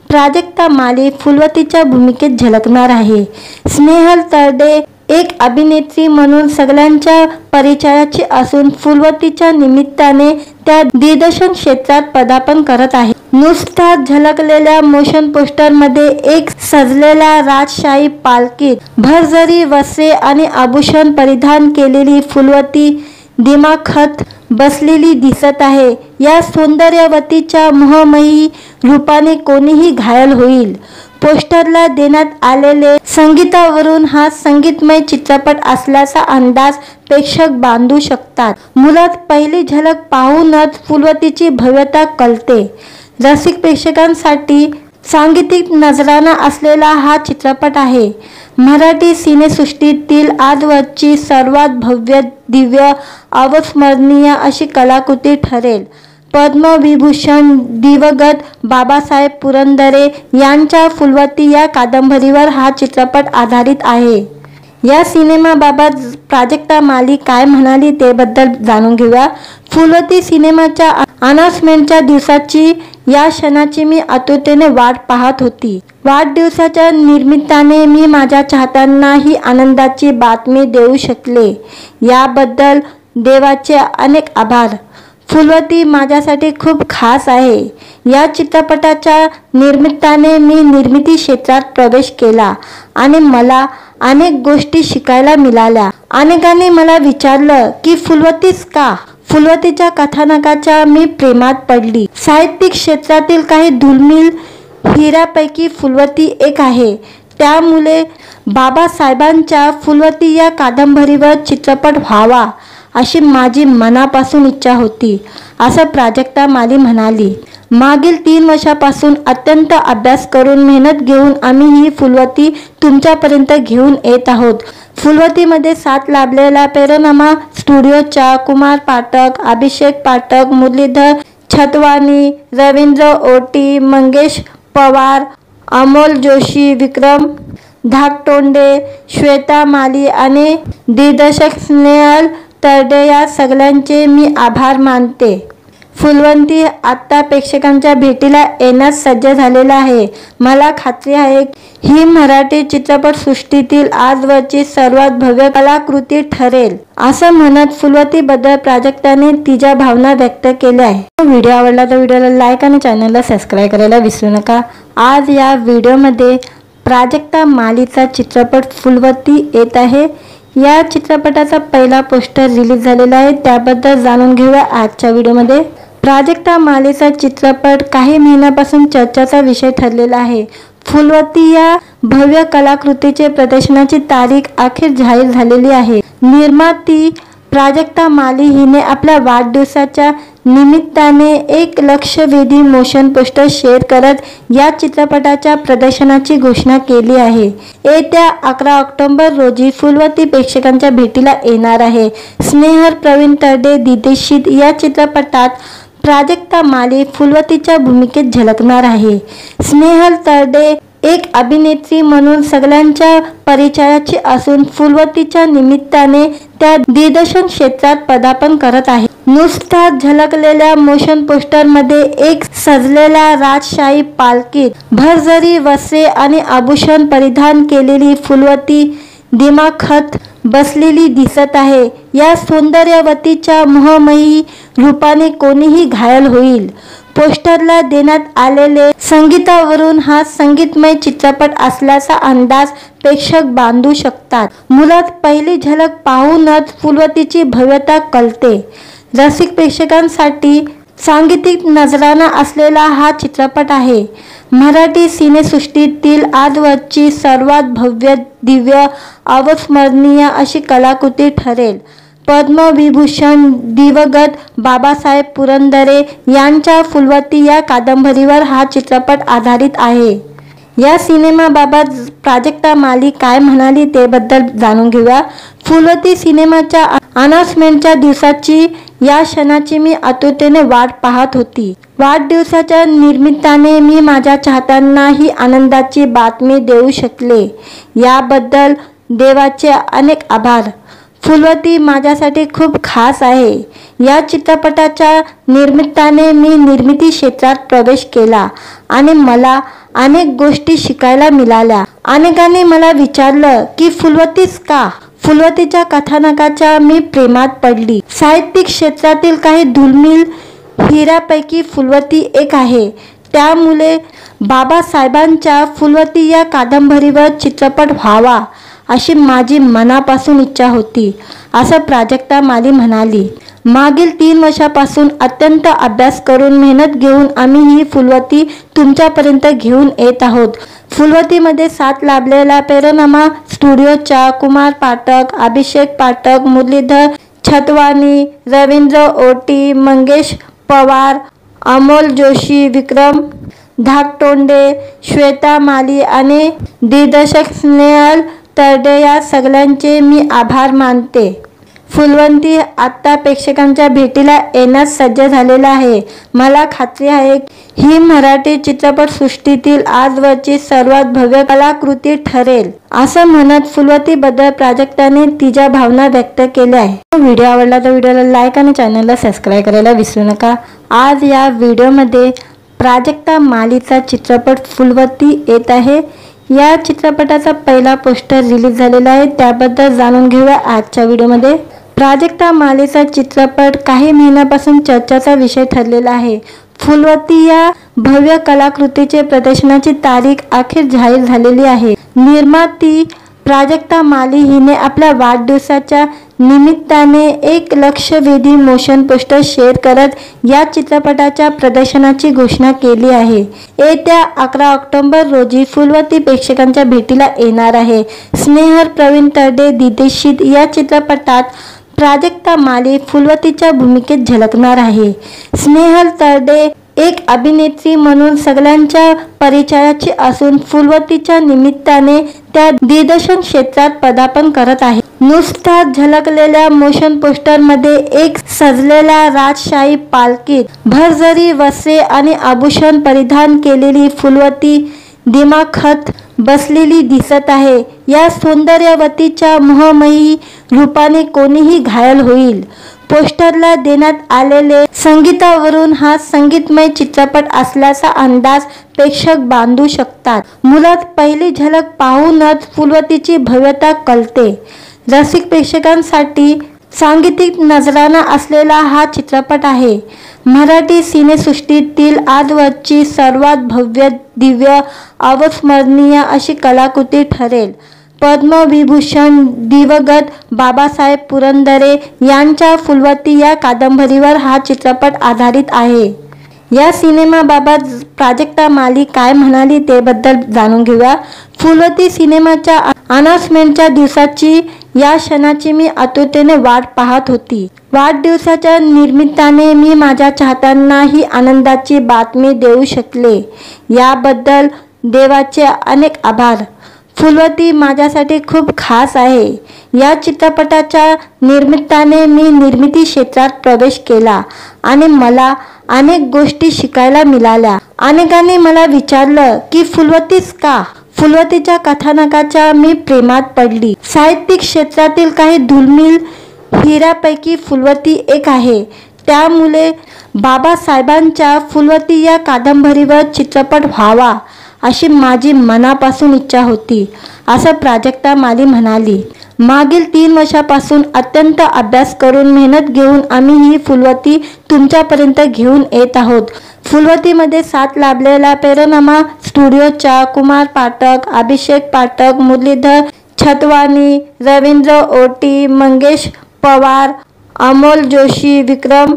प्राजक्ता माली फुलवतीच्या भूमिकेत झलकणार आहे. स्नेहल तरडे एक अभिनेत्री म्हणून सगळ्यांच्या परिचयाची असून फुलवतीच्या निमित्ताने त्या दिग्दर्शन क्षेत्रात पदार्पण करत आहे। नुसत्याच झलकलेल्या मोशन पोस्टरमध्ये एक सजलेल्या राजशाही पालखीत भरजरी वस्त्रे आणि आभूषण परिधान केलेली फुलवती दिमाखात बसलेली दिसत आहे। या सौंदर्यवतीच्या मोहमयी रूपाने कोणीही घायल होईल। पोस्टरला देण्यात आलेले संगीतावरून हा संगीतमय चित्रपट असल्याचा अंदाज प्रेक्षक बांधू शकतात। मुळात पहिली झलक पाहूनच फुलवतीची भव्यता कळते। रसिक प्रेक्षकांसाठी सांगीतिक नजराणा असलेला हा चित्रपट आहे। मराठी सिनेसृष्टीतील आजवरची सर्वात भव्य, दिव्य, अविस्मरणीय अशी कलाकृती ठरेल। पद्मविभूषण दिवंगत बाबासाहेब पुरंदरे यांच्या फुलवती या कादंबरीवर हा चित्रपट आधारित आहे। या सिनेमाबाबत प्राजक्ता माली काय म्हणाली ते बद्दल जाणून घेऊया। फुलवती सिनेमाच्या अनाउन्समेंटच्या दिवसाची या क्षणाची मी आतुरतेने वाट पाहत होती। वाढदिवसाच्या निमित्ताने मी माझ्या चाहत्यांना ही आनंदाची बातमी देऊ शकले, याबद्दल देवाचे अनेक आभार। फुलवती माझ्यासाठी खूप खास आहे। या चित्रपटाच्या निमित्ताने मी निर्मिती क्षेत्रात प्रवेश केला आणि मला अनेक गोष्टी शिकायला मिळाल्या। अनेकांनी मला विचारलं की फुलवतीच का? फुलवतीच्या कथानकाच्या मी प्रेमात पडली। साहित्यिक क्षेत्रातील काही दुर्मिळ हिऱ्यापैकी फुलवती एक आहे। त्यामुळे बाबासाहेबांच्या फुलवती या कादंबरीवर चित्रपट व्हावा अशी माझी मनापासून इच्छा होती, असं प्राजक्ता माली म्हणाली। मागील 3 वर्षापासून अत्यंत अभ्यास करून मेहनत घेऊन आम्ही ही फुलवती तुमच्यापर्यंत घेऊन येत आहोत। फुलवतीमध्ये साथ लाभलेला पेरोनामा स्टुडिओच्या कुमार पाठक, अभिषेक पाठक, मुरलीधर छतवानी, रवींद्र ओटी, मंगेश पवार, अमोल जोशी, विक्रम धाकटोंडे, श्वेता माली आणि दिग्दर्शक स्नेहल तरडे या सगळ्यांचे मी आभार मानते। फुलवती आता प्रेक्षकांच्या भेटीला येण्यास सज्ज झालेला आहे। मला खात्री आहे ही मराठी चित्रपटसृष्टीतील आजवरची सर्वात भव्य कलाकृती ठरेल, असं म्हणत फुलवतीबद्दल प्राजक्ताने तिच्या भावना व्यक्त केल्या आहे। व्हिडिओ आवडला तर व्हिडिओला लाईक आणि चॅनलला सबस्क्राईब करायला विसरू नका। आज या व्हिडिओमध्ये प्राजक्ता मालीचा चित्रपट फुलवती येत आहे। या चित्रपटाचा पहिला पोस्टर रिलीज झालेला आहे, त्याबद्दल जाणून घेऊया आजच्या व्हिडिओमध्ये। प्राजक्ता मालीचा चित्रपट काही महिन्यापासून चर्चेचा विषय ठरलेला आहे। फुलवती या भव्य कलाकृतीचे प्रदर्शनाची तारीख अखेर जाहीर झालेली आहे। निर्माती प्राजक्ता माली हिने आपल्या वाढदिवसाच्या निमित्ताने एक लक्षवेधी मोशन पोस्टर शेअर करत या चित्रपटाच्या प्रदर्शनाची घोषणा केली आहे। येत्या 11 ऑक्टोबर रोजी फुलवती प्रेक्षकांच्या भेटीला येणार आहे। स्नेहल प्रवीण तरडे दिग्दर्शित या चित्रपटात प्राजक्ता माली फुलवतीच्या भूमिकेत झलकणार आहे। स्नेहल तरडे एक अभिनेत्री म्हणून सगळ्यांच्या परिचयाची असून फुलवतीच्या निमित्ताने त्या दिग्दर्शन क्षेत्रात पदार्पण करत आहे। नुसत्याच झलकलेल्या मोशन पोस्टरमध्ये एक सजलेल्या राजशाही पालखीत भरजरी वस्त्रे आणि आभूषण परिधान केलेली फुलवती दिमाखात बसलेली दिसत आहे। या सौंदर्यवतीच्या मोहमयी रूपाने कोणीही घायल होईल। पोस्टरला देण्यात आलेले संगीतावरून हा संगीतमय चित्रपट असल्याचा अंदाज प्रेक्षक बांधू शकतात। मुळात पहिली झलक पाहूनच फुलवतीची भव्यता कळते। रसिक प्रेक्षकांसाठी सांगीतिक नजराणा असलेला हा चित्रपट आहे। मराठी सिनेसृष्टीतील आजवरची सर्वात भव्य, दिव्य, अविस्मरणीय अशी कलाकृती ठरेल। पद्मविभूषण दिवंगत बाबासाहेब पुरंदरे यांच्या फुलवती या कादंबरीवर हा चित्रपट आधारित आहे। या सिनेमाबाबत प्राजक्ता माली काय म्हणाली ते बद्दल जाणून घेऊया। फुलवती सिनेमाच्या अनाउन्समेंटच्या दिवसाची या क्षणाची मी आतुरतेने वाट पाहत होती। वाढदिवसाच्या निमित्ताने मी माझ्या चाहत्यांना ही आनंदाची बातमी देऊ शकले, याबद्दल देवाचे अनेक आभार। फुलवती माझ्यासाठी खूप खास आहे. या चित्रपटाच्या निमित्ताने मी निर्मिती क्षेत्रात प्रवेश केला आणि मला अनेक गोष्टी शिकायला मिळाल्या. अनेकांनी मला विचारलं की फुलवतीच का? फुलवतीच्या कथानकाच्या मी प्रेमात पडली. साहित्यिक क्षेत्रातील काही दुर्मिळ हिऱ्यापैकी फुलवती एक आहे. त्यामुळे बाबासाहेबांच्या फुलवती या कादंबरीवर चित्रपट व्हावा अशी माझी मनापासून इच्छा होती, असं प्राजक्ता माली म्हणाली. मागील 3 वर्षापासून अत्यंत अभ्यास करून मेहनत घेऊन आम्ही ही फुलवती तुमच्यापर्यंत घेऊन येत आहोत. फुलवतीमध्ये साथ लाभलेला पेरोनामा स्टुडिओच्या कुमार पाठक, अभिषेक पाठक, मुरलीधर छतवानी, रवींद्र ओटी, मंगेश पवार, अमोल जोशी, विक्रम धाकटोंडे, श्वेता माली आणि दिग्दर्शक स्नेहल तरडे या सगळ्यांचे मी आभार मानते. फुलवती आता प्रेक्षकांच्या भेटीला येण्यास सज्ज झालेला आहे. मला खात्री आहे ही मराठी चित्रपटसृष्टीतील आजवरची सर्वात भव्य कलाकृती ठरेल, असं म्हणत फुलवतीबद्दल प्राजक्ताने तिच्या भावना व्यक्त केल्या आहे. व्हिडिओ आवडला तर व्हिडिओला लाईक आणि चॅनलला सबस्क्राईब करायला विसरू नका. आज या व्हिडिओमध्ये प्राजक्ता मालीचा चित्रपट फुलवती येत आहे. या चित्रपटाचा पहिला पोस्टर रिलीज झालेला आहे, त्याबद्दल जाणून घेऊया आजच्या व्हिडिओमध्ये. प्राजक्ता मालीचा चित्रपट काही महिन्यापासून चर्चेचा विषय ठरलेला आहे. फुलवती या भव्य कलाकृतीचे प्रदर्शनाची तारीख अखेर जाहीर झालेली आहे. निर्माती प्राजक्ता माली हिने आपल्या वाढदिवसाच्या निमित्ताने एक लक्षवेधी मोशन पोस्टर शेअर करत या चित्रपटाच्या प्रदर्शनाची घोषणा केली आहे. येत्या 11 ऑक्टोबर रोजी फुलवती प्रेक्षकांच्या भेटीला येणार आहे. स्नेहल प्रवीण तरडे दिग्दर्शित या चित्रपटात प्राजक्ता माली फुलवतीच्या भूमिकेत झलकणार आहे. स्नेहल तरडे एक अभिनेत्री म्हणून सगळ्यांच्या परिचयाची असून फुलवतीच्या निमित्ताने त्या दिग्दर्शन क्षेत्रात पदार्पण करत आहे. नुकताच झलकलेल्या मोशन पोस्टरमध्ये एक सजलेल्या राजशाही पालखीत भरजरी वस्त्रे आणि आभूषण परिधान केलेली फुलवती दिमाखात बसलेली दिसत आहे. या सौंदर्यवतीच्या मोहमयी रूपाने कोणीही घायल होईल. पोस्टरला देण्यात आलेले संगीतावरून हा संगीतमय चित्रपट असल्याचा अंदाज प्रेक्षक बांधू शकतात. मुळात पहिली झलक पाहूनच फुलवतीची भव्यता कळते. रसिक प्रेक्षकांसाठी सांगीतिक नजराणा असलेला हा चित्रपट आहे. मराठी सिनेसृष्टीतील आजवरची सर्वात भव्य, दिव्य, अविस्मरणीय अशी कलाकृती ठरेल. पद्मविभूषण दिवंगत बाबासाहेब पुरंदरे यांच्या फुलवती या कादंबरीवर हा चित्रपट आधारित आहे. या सिनेमाबाबत प्राजक्ता माली काय म्हणाली ते बद्दल जाणून घेऊया. फुलवती सिनेमाच्या अनाउन्समेंटच्या दिवसाची या क्षणाची मी आतुरतेने वाट पाहत होती. वाढदिवसाच्या निमित्ताने मी माझ्या चाहत्यांना ही आनंदाची बातमी देऊ शकले, याबद्दल देवाचे अनेक आभार. फुलवती माझ्यासाठी खूप खास आहे. या चित्रपटाच्या निमित्ताने मी निर्मिती क्षेत्रात प्रवेश केला आणि मला अनेक गोष्टी शिकायला मिळाल्या. अनेकांनी मला विचारलं की फुलवतीच का? फुलवतीच्या कथानकाच्या मी प्रेमात पडली. साहित्यिक क्षेत्रातील काही दुर्मिळ हिऱ्यापैकी फुलवती एक आहे. त्यामुळे बाबासाहेबांच्या फुलवती या कादंबरीवर चित्रपट व्हावा अशी माझी मनापासून इच्छा होती, असं प्राजक्ता माली म्हणाली. मागील 3 वर्षापासून अत्यंत अभ्यास करून मेहनत घेऊन आम्ही ही फुलवती तुमच्यापर्यंत घेऊन येत आहोत. फुलवतीमध्ये साथ लाभलेला पेरोनामा स्टुडिओच्या कुमार पाठक, अभिषेक पाठक, मुरलीधर छतवानी, रवींद्र ओटी, मंगेश पवार, अमोल जोशी, विक्रम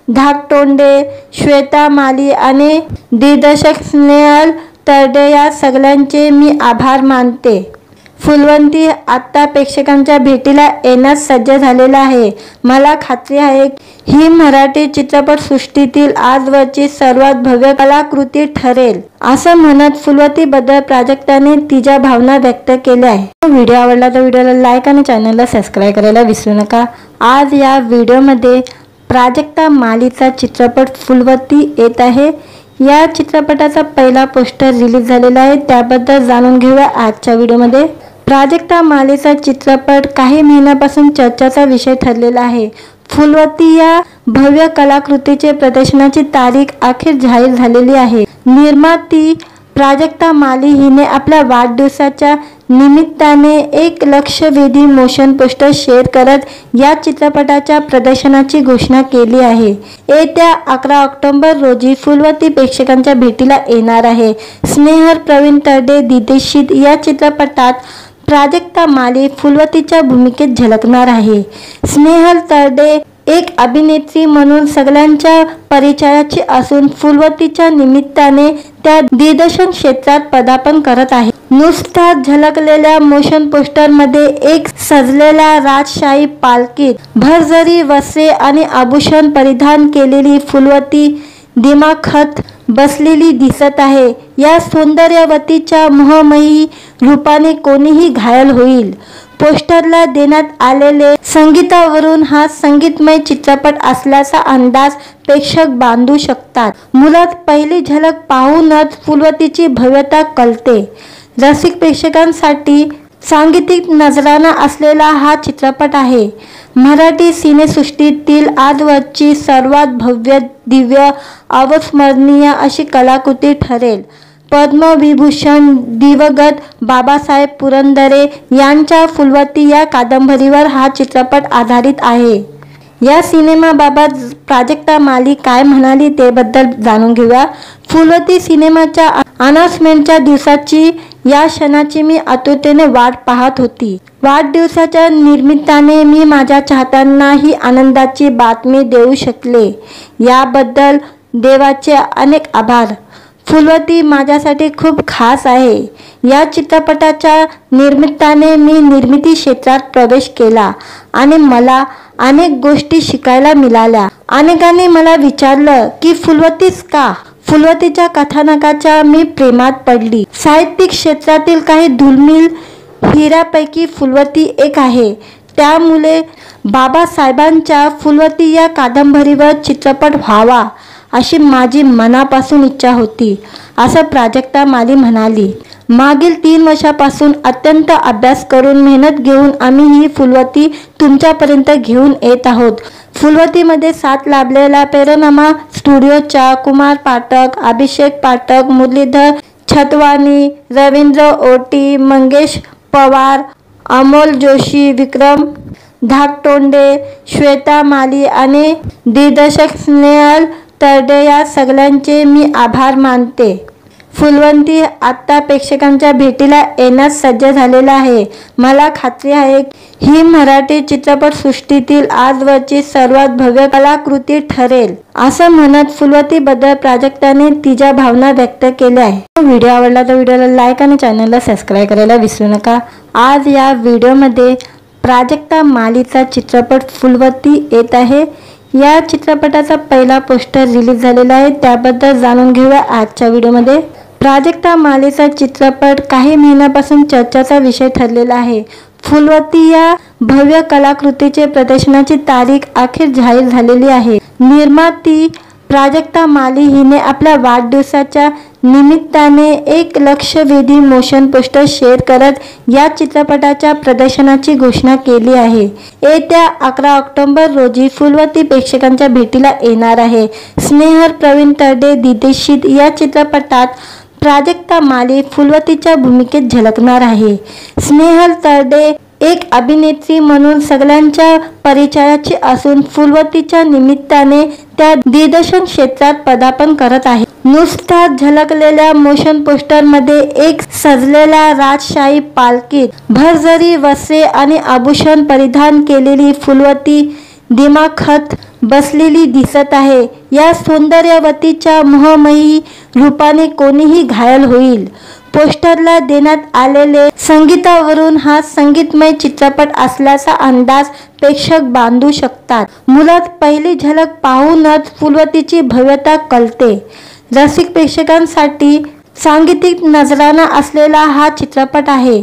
धाकटोंडे, श्वेता माली आणि दिग्दर्शक स्नेहल तरडे या सगळ्यांचे मी आभार मानते. फुलवती आता प्रेक्षकांच्या भेटीला येण्यास सज्ज झालेला आहे. मला खात्री आहे ही मराठी चित्रपटसृष्टीतील आजवरची सर्वात भव्य कलाकृती ठरेल, असं म्हणत फुलवतीबद्दल प्राजक्ताने तिच्या भावना व्यक्त केल्या आहे. व्हिडिओ आवडला तर व्हिडिओला लाईक आणि चॅनलला सबस्क्राईब करायला विसरू नका. आज या व्हिडिओमध्ये प्राजक्ता मालीचा चित्रपट फुलवती येत आहे. या चित्रपटाचा पहिला पोस्टर रिलीज झालेला आहे, त्याबद्दल जाणून घेऊया आजच्या व्हिडिओमध्ये. प्राजक्ता मालीचा चित्रपट काही महिन्यापासून चर्चेचा विषय ठरलेला आहे। फुलवती या भव्य कलाकृतीचे प्रदर्शनाची तारीख अखेर जाहीर झालेली आहे। निर्माती प्राजक्ता माली हिने आपल्या वाढदिवसाच्या निमित्ताने एक लक्षवेधी मोशन पोस्टर शेअर करत या चित्रपटाच्या प्रदर्शनाची घोषणा केली आहे। येत्या 11 ऑक्टोबर रोजी फुलवती प्रेक्षकांच्या भेटीला येणार आहे। स्नेहल प्रवीण तरडे दिग्दर्शित या चित्रपटात प्राजक्ता माली फुलवतीच्या भूमिकेत झलकणार आहे। स्नेहल तरडे एक अभिनेत्री म्हणून सगळ्यांच्या परिचयाची असून फुलवतीच्या निमित्ताने त्या दिग्दर्शन क्षेत्रात पदार्पण करत आहे। नुकताच झलकलेल्या मोशन पोस्टरमध्ये एक सजलेल्या राजशाही पालखीत भरजरी वस्त्रे आणि आभूषण परिधान केलेली फुलवती दिमाखात बसलेली दिसत आहे। या सौंदर्यवतीच्या मोहमयी रूपाने कोणीही घायल होईल। पोस्टरला देण्यात आलेले संगीतावरून हा संगीतमय चित्रपट असल्याचा अंदाज प्रेक्षक बांधू शकतात। मुळात पहिली झलक पाहूनच फुलवतीची भव्यता कळते। रसिक प्रेक्षकांसाठी सांगीतिक नजराणा असलेला हा चित्रपट आहे। मराठी सिनेसृष्टीतील आजवरची सर्वात भव्य, दिव्य, अविस्मरणीय अशी कलाकृती ठरेल। पद्मविभूषण दिवंगत बाबासाहेब पुरंदरे यांच्या फुलवती या कादंबरीवर हा चित्रपट आधारित आहे। या सिनेमाबाबत प्राजक्ता माली काय म्हणाली ते बद्दल जाणून घेऊया। फुलवती सिनेमाच्या अनाउन्समेंटच्या दिवसाची या क्षणाची मी आतुरतेने वाट पाहत होती। वाढदिवसाच्या निमित्ताने मी माझ्या चाहत्यांना ही आनंदाची बातमी देऊ शकले याबद्दल देवाचे अनेक आभार। फुलवती माझ्यासाठी खूप खास आहे। या चित्रपटाच्या निमित्ताने मी निर्मिती क्षेत्रात प्रवेश केला आणि मला अनेक गोष्टी शिकायला मिळाल्या। अनेकांनी मला विचारलं की फुलवतीच का? फुलवतीच्या कथानकाच्या मी प्रेमात पडली। साहित्यिक क्षेत्रातील काही दुर्मिळ हिऱ्यापैकी फुलवती एक आहे। त्यामुळे बाबासाहेबांच्या फुलवती या कादंबरीवर चित्रपट व्हावा अशी माझी मनापासून इच्छा होती, असं प्राजक्ता माली म्हणाली। मागील 3 वर्षापासून अत्यंत अभ्यास करून मेहनत घेऊन आम्ही ही फुलवती तुमच्यापर्यंत घेऊन येत आहोत। फुलवतीमध्ये साथ लाभलेला पेरनामा स्टुडिओच्या कुमार पाठक, अभिषेक पाठक, मुरलीधर छतवानी, रवींद्र ओटी, मंगेश पवार, अमोल जोशी, विक्रम धाकटोंडे, श्वेता माली आणि दिग्दर्शक स्नेहल तरडे या सगळ्यांचे मी आभार मानते। फुलवती आता प्रेक्षकांच्या भेटीला येण्यास सज्ज झालेला आहे। मला खात्री आहे ही मराठी चित्रपटसृष्टीतील आजवरची सर्वात भव्य कलाकृती ठरेल, असं म्हणत फुलवतीबद्दल प्राजक्ताने तिच्या भावना व्यक्त केल्या आहे। व्हिडिओ आवडला तर व्हिडिओला लाईक आणि चॅनलला सबस्क्राईब करायला विसरू नका। आज या व्हिडिओमध्ये प्राजक्ता मालीचा चित्रपट फुलवती येत आहे। या चित्रपटाचा पहिला पोस्टर रिलीज झालेला आहे, त्याबद्दल जाणून घेऊया आजच्या व्हिडिओमध्ये। प्राजक्ता मालीचा चित्रपट काही महिन्यापासून चर्चेचा विषय ठरलेला आहे। फुलवती या भव्य कलाकृतीचे प्रदर्शनाची तारीख अखेर जाहीर झालेली आहे। निर्माती प्राजक्ता माली हिने आपल्या वाढदिवसाच्या निमित्ताने एक लक्षवेधी मोशन पोस्टर शेअर करत या चित्रपटाच्या प्रदर्शनाची घोषणा केली आहे। येत्या 11 ऑक्टोबर रोजी फुलवती प्रेक्षकांच्या भेटीला येणार आहे। स्नेहल प्रवीण तरडे दिग्दर्शित या चित्रपटात प्राजक्ता माली फुलवतीच्या भूमिकेत झलकणार आहे। स्नेहल तरडे एक अभिनेत्री म्हणून सगळ्यांच्या परिचयाची असून फुलवतीच्या निमित्ताने त्या दिग्दर्शन क्षेत्रात पदार्पण करत आहे। नुकताच झलकलेल्या मोशन पोस्टरमध्ये एक सजलेल्या राजशाही पालखीत भरजरी वस्त्रे आणि आभूषण परिधान केलेली फुलवती दिमाखात बसलेली दिसत आहे। या सौंदर्यवतीच्या मोहमयी रूपाने कोणीही घायल होईल। पोस्टरला देण्यात आलेले संगीतावरून हा संगीतमय चित्रपट असल्याचा अंदाज प्रेक्षक बांधू शकतात। मुळात पहिली झलक पाहूनच फुलवतीची भव्यता कळते। रसिक प्रेक्षकांसाठी सांगीतिक नजराणा असलेला हा चित्रपट आहे।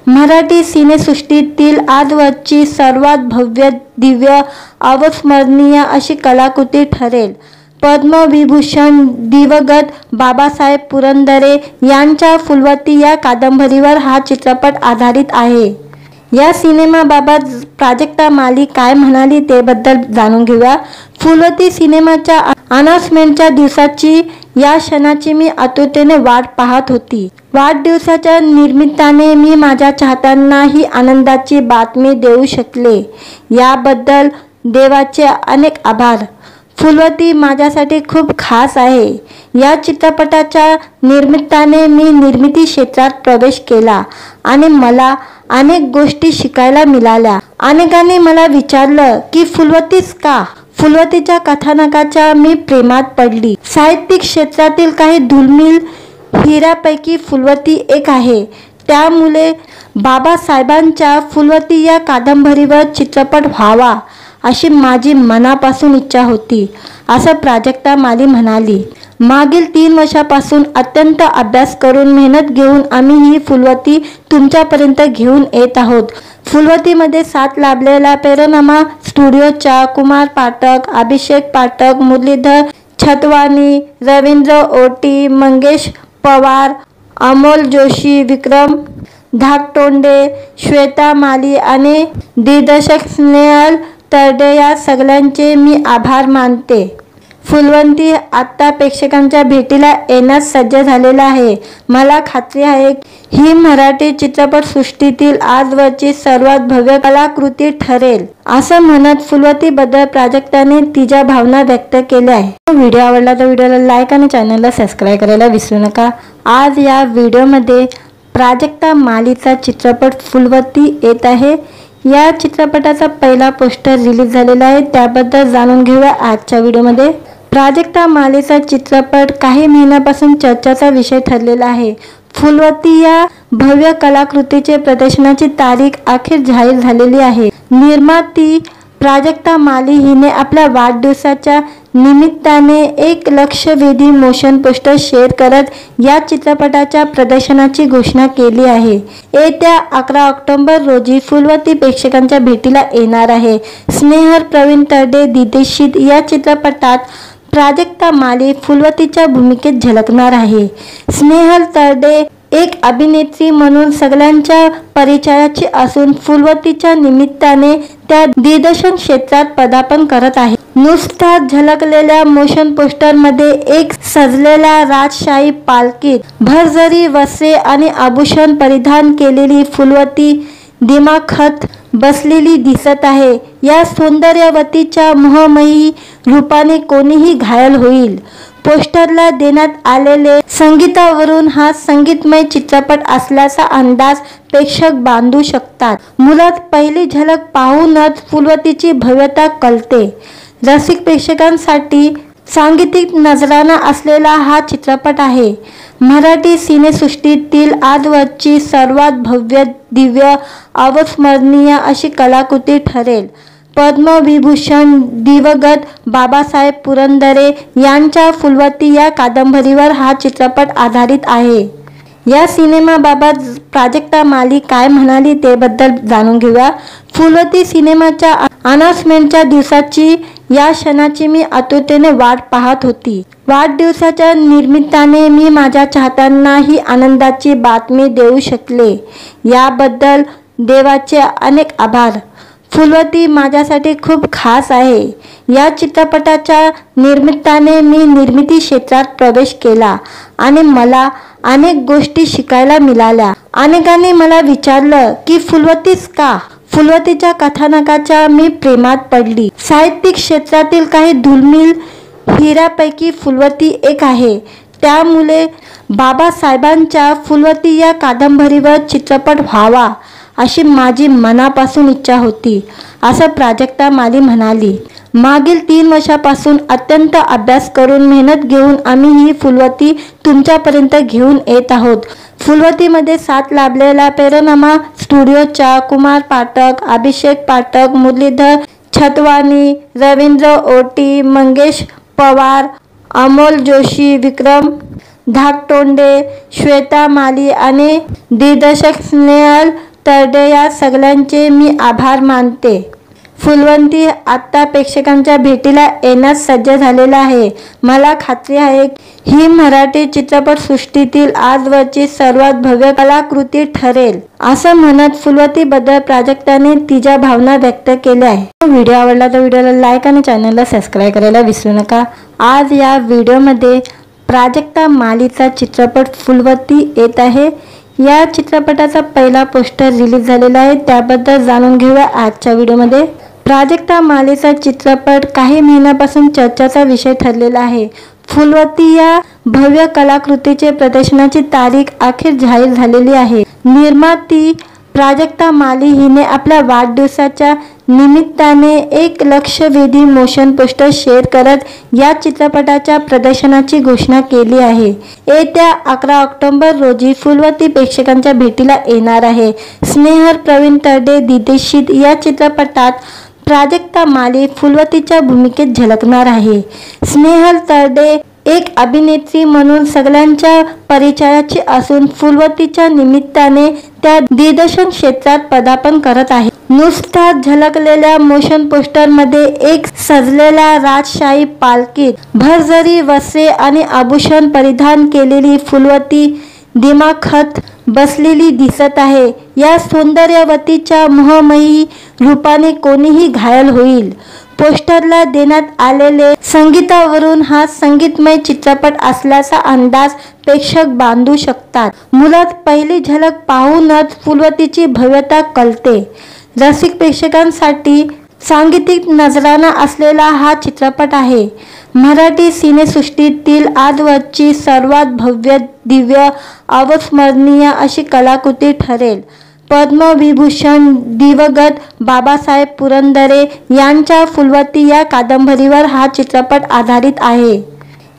मराठी सिनेसृष्टीतील आजवरची सर्वात भव्य, दिव्य, अविस्मरणीय अशी कलाकृती ठरेल। पद्मविभूषण दिवंगत बाबासाहेब पुरंदरे यांच्या फुलवती या कादंबरीवर हा चित्रपट आधारित आहे। या सिनेमाबाबत प्राजक्ता माली काय म्हणाली ते बद्दल जाणून घेऊया। फुलवती सिनेमाच्या अनाउन्समेंटच्या दिवसाची या क्षणाची मी आतुरतेने वाट पाहत होती। वाढदिवसाच्या निमित्ताने मी माझ्या चाहत्यांना ही आनंदाची बातमी देऊ शकले याबद्दल देवाचे अनेक आभार। फुलवती माझ्यासाठी खूप खास आहे। या चित्रपटाच्या निमित्ताने मी निर्मिती क्षेत्रात प्रवेश केला आणि मला अनेक गोष्टी शिकायला मिळाल्या। अनेकांनी मला विचारलं की फुलवतीच का? फुलवतीच्या कथानकाच्या मी प्रेमात पडली। साहित्यिक क्षेत्रातील काही दुर्मिळ हिऱ्यापैकी फुलवती एक आहे। त्यामुळे बाबासाहेबांच्या फुलवती या कादंबरीवर चित्रपट व्हावा अशी माझी मनापासून इच्छा होती, असं प्राजक्ता माली म्हणाली। मागील 3 वर्षापासून अत्यंत अभ्यास करून मेहनत घेऊन आम्ही ही फुलवती तुमच्यापर्यंत घेऊन येत आहोत। फुलवतीमध्ये साथ लाभलेला पेरोनामा स्टुडिओच्या कुमार पाठक, अभिषेक पाठक, मुरलीधर छतवानी, रवींद्र ओटी, मंगेश पवार, अमोल जोशी, विक्रम धाकटोंडे, श्वेता माली आणि दिग्दर्शक स्नेहल तरडे या सगळ्यांचे मी आभार मानते। फुलवती आता प्रेक्षकांच्या भेटीला येण्यास सज्ज झालेला आहे। मला खात्री आहे ही मराठी चित्रपटसृष्टीतील आजवरची सर्वात भव्य कलाकृती ठरेल, असं म्हणत फुलवतीबद्दल प्राजक्ताने तिच्या भावना व्यक्त केल्या आहे। व्हिडिओ आवडला तर व्हिडिओला लाईक आणि चॅनलला सबस्क्राईब करायला विसरू नका। आज या व्हिडिओमध्ये प्राजक्ता मालीचा चित्रपट फुलवती येत आहे। या चित्रपटाचा पहिला पोस्टर रिलीज झालेला आहे, त्याबद्दल जाणून घेऊया आजच्या व्हिडिओमध्ये। प्राजक्ता मालीचा चित्रपट काही महिन्यापासून चर्चेचा विषय ठरलेला आहे। फुलवती या भव्य कलाकृतीचे प्रदर्शनाची तारीख अखेर जाहीर झालेली आहे। निर्माती प्राजक्ता माली हिने आपल्या वाढदिवसाच्या निमित्ताने एक लक्षवेधी मोशन पोस्टर शेअर करत या चित्रपटाच्या प्रदर्शनाची घोषणा केली आहे। येत्या 11 ऑक्टोबर रोजी फुलवती प्रेक्षकांच्या भेटीला येणार आहे। स्नेहल प्रवीण तरडे दिग्दर्शित या चित्रपटात प्राजक्ता माली फुलवतीच्या भूमिकेत झलकणार आहे। स्नेहल तरडे एक अभिनेत्री म्हणून सगळ्यांच्या परिचयाची असून फुलवतीच्या निमित्ताने त्या दिग्दर्शन क्षेत्रात पदार्पण करत आहे। नुकताच झलकलेल्या मोशन पोस्टरमध्ये एक सजलेल्या राजशाही पालखीत भरजरी वस्त्रे आणि आभूषण परिधान केलेली फुलवती दिमाखात बसलेली दिसत आहे। या सौंदर्यवतीच्या मोहमयी रूपाने कोणीही घायल होईल। पोस्टरला देण्यात आलेले संगीतावरून हा संगीतमय चित्रपट असल्याचा अंदाज प्रेक्षक बांधू शकतात। मुळात पहिली झलक पाहूनच फुलवतीची भव्यता कळते। रसिक प्रेक्षकांसाठी सांगीतिक नजराणा असलेला हा चित्रपट आहे। मराठी सिनेसृष्टीतील आजवरची सर्वात भव्य, दिव्य, अविस्मरणीय अशी कलाकृती ठरेल। पद्मविभूषण दिवंगत बाबासाहेब पुरंदरे यांच्या फुलवती या कादंबरीवर हा चित्रपट आधारित आहे। या सिनेमाबाबत प्राजक्ता माली काय म्हणाली ते बद्दल जाणून घेऊया। फुलवती सिनेमाच्या अनाउन्समेंटच्या दिवसाची या क्षणाची मी आतुरतेने वाट पाहत होती। वाढदिवसाच्या निमित्ताने मी माझ्या चाहत्यांना ही आनंदाची बातमी देऊ शकले याबद्दल देवाचे अनेक आभार। फुलवती माझ्यासाठी खूप खास आहे। या चित्रपटाच्या निमित्ताने मी निर्मिती क्षेत्रात प्रवेश केला आणि मला अनेक गोष्टी शिकायला मिळाल्या। अनेकांनी मला विचारलं की फुलवतीच का? फुलवतीच्या कथानकाच्या मी प्रेमात पडली। साहित्यिक क्षेत्रातील काही दुर्मिळ हिऱ्यापैकी फुलवती एक आहे। त्यामुळे बाबासाहेबांच्या फुलवती या कादंबरीवर चित्रपट व्हावा अशी माझी मनापासून इच्छा होती, असं प्राजक्ता माली म्हणाली। मागील 3 वर्षापासून अत्यंत अभ्यास करून मेहनत घेऊन आम्ही ही फुलवती तुमच्यापर्यंत घेऊन येत आहोत। फुलवतीमध्ये साथ लाभलेला पेरोनामा स्टुडिओच्या कुमार पाठक, अभिषेक पाठक, मुरलीधर छतवानी, रवींद्र ओटी, मंगेश पवार, अमोल जोशी, विक्रम धाकटोंडे, श्वेता माली आणि दिग्दर्शक स्नेहल तरडे या सगळ्यांचे मी आभार मानते। फुलवंती आता प्रेक्षकांच्या भेटीला येण्यास सज्ज झालेला आहे. मला खात्री आहे ही मराठी चित्रपटसृष्टीतील आजवरची सर्वात भव्य कलाकृती ठरेल, असं म्हणत फुलवतीबद्दल प्राजक्ताने तिच्या भावना व्यक्त केल्या आहे. व्हिडिओ आवडला तर व्हिडिओला लाईक आणि चॅनलला सबस्क्राईब करायला विसरू नका. आज या व्हिडिओमध्ये प्राजक्ता मालीचा चित्रपट फुलवती येत आहे. या चित्रपटाचा पहिला पोस्टर रिलीज झालेला आहे, त्याबद्दल जाणून घेऊया आजच्या व्हिडिओमध्ये. प्राजक्ता मालीचा चित्रपट काही महिन्यापासून चर्चेचा विषय ठरलेला आहे. फुलवती या भव्य कलाकृतीचे प्रदर्शनाची तारीख अखेर जाहीर झालेली आहे. निर्माती प्राजक्ता माली हिने आपल्या वाढदिवसाच्या निमित्ताने एक लक्षवेधी मोशन पोस्टर शेअर करत या चित्रपटाच्या प्रदर्शनाची घोषणा केली आहे. येत्या 11 ऑक्टोबर रोजी फुलवती प्रेक्षकांच्या भेटीला येणार आहे. स्नेहल प्रवीण तरडे दिग्दर्शित या चित्रपटात प्राजक्ता माली फुलवतीच्या भूमिकेत झलकणार आहे. स्नेहल तरडे एक अभिनेत्री म्हणून सगळ्यांच्या परिचयाची असून फुलवतीच्या निमित्ताने त्या दिग्दर्शन क्षेत्रात पदार्पण करत आहे. नुकताच झलकलेल्या मोशन पोस्टरमध्ये एक सजलेल्या राजशाही पालखीत भरजरी वस्त्रे आणि आभूषण परिधान केलेली फुलवती दिमाखात बसलेली दिसत आहे. या सौंदर्यवतीच्या मोहमयी रूपाने कोणीही घायल होईल. पोस्टरला देण्यात आलेले संगीतावरून हा संगीतमय चित्रपट असल्याचा अंदाज प्रेक्षक बांधू शकतात. मुळात पहिली झलक पाहूनच फुलवतीची भव्यता कळते. रसिक प्रेक्षकांसाठी सांगीतिक नजराणा असलेला हा चित्रपट आहे. मराठी सिनेसृष्टीतील आजवरची सर्वात भव्य, दिव्य, अविस्मरणीय अशी कलाकृती ठरेल. पद्मविभूषण दिवंगत बाबासाहेब पुरंदरे यांच्या फुलवती या कादंबरीवर हा चित्रपट आधारित आहे.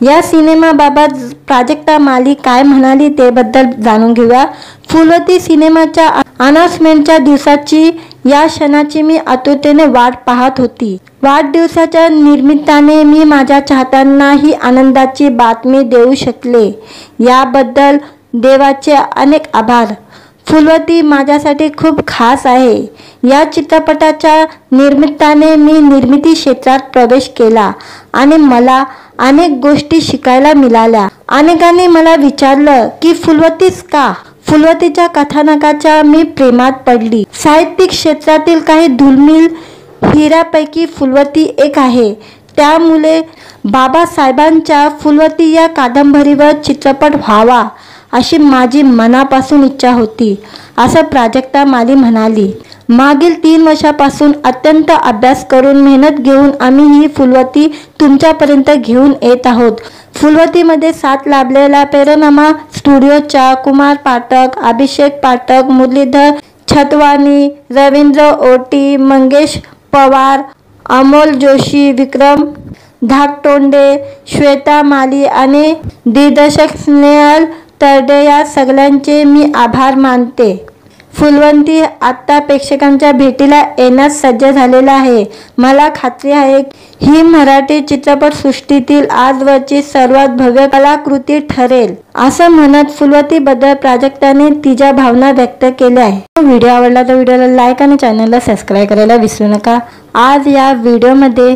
या सिनेमाबाबत प्राजक्ता माली काय म्हणाली ते बद्दल जाणून घेऊया. फुलवती सिनेमाच्या अनाउन्समेंटच्या दिवसाची या क्षणाची मी आतुरतेने वाट पाहत होती. वाढदिवसाच्या निमित्ताने मी माझ्या चाहत्यांना ही आनंदाची बातमी देऊ शकले, याबद्दल देवाचे अनेक आभार. फुलवती माझ्यासाठी खूप खास आहे. या चित्रपटाच्या निमित्ताने मी निर्मिती क्षेत्रात प्रवेश केला आणि मला अनेक गोष्टी शिकायला मिळाल्या. अनेकांनी मला विचारलं की फुलवतीच का? फुलवतीच्या कथानकाच्या मी प्रेमात पडली. साहित्यिक क्षेत्रातील काही दुर्मिळ हिऱ्यापैकी फुलवती एक आहे. त्यामुळे बाबासाहेबांच्या फुलवती या कादंबरीवर चित्रपट व्हावा अशी माझी मनापासून इच्छा होती, असं प्राजक्ता माली म्हणाली. मागील 3 वर्षापासून अत्यंत अभ्यास करून मेहनत घेऊन आम्ही ही फुलवती तुमच्यापर्यंत घेऊन येत आहोत. फुलवतीमध्ये साथ लाभलेला पेरोनामा स्टुडिओच्या कुमार पाठक, अभिषेक पाठक, मुरलीधर छतवानी, रवींद्र ओटी, मंगेश पवार, अमोल जोशी, विक्रम धाकटोंडे, श्वेता माली आणि दिग्दर्शक स्नेहल तरडे या सगळ्यांचे मी आभार मानते. फुलवंती आता प्रेक्षकांच्या भेटीला येण्यास सज्ज झालेला आहे. मला खात्री आहे ही मराठी चित्रपटसृष्टीतील आजवरची सर्वात भव्य कलाकृती ठरेल, असं म्हणत फुलवतीबद्दल प्राजक्ताने तिच्या भावना व्यक्त केल्या आहे. व्हिडिओ आवडला तर व्हिडिओला लाईक आणि चॅनलला सबस्क्राईब करायला विसरू नका. आज या व्हिडिओमध्ये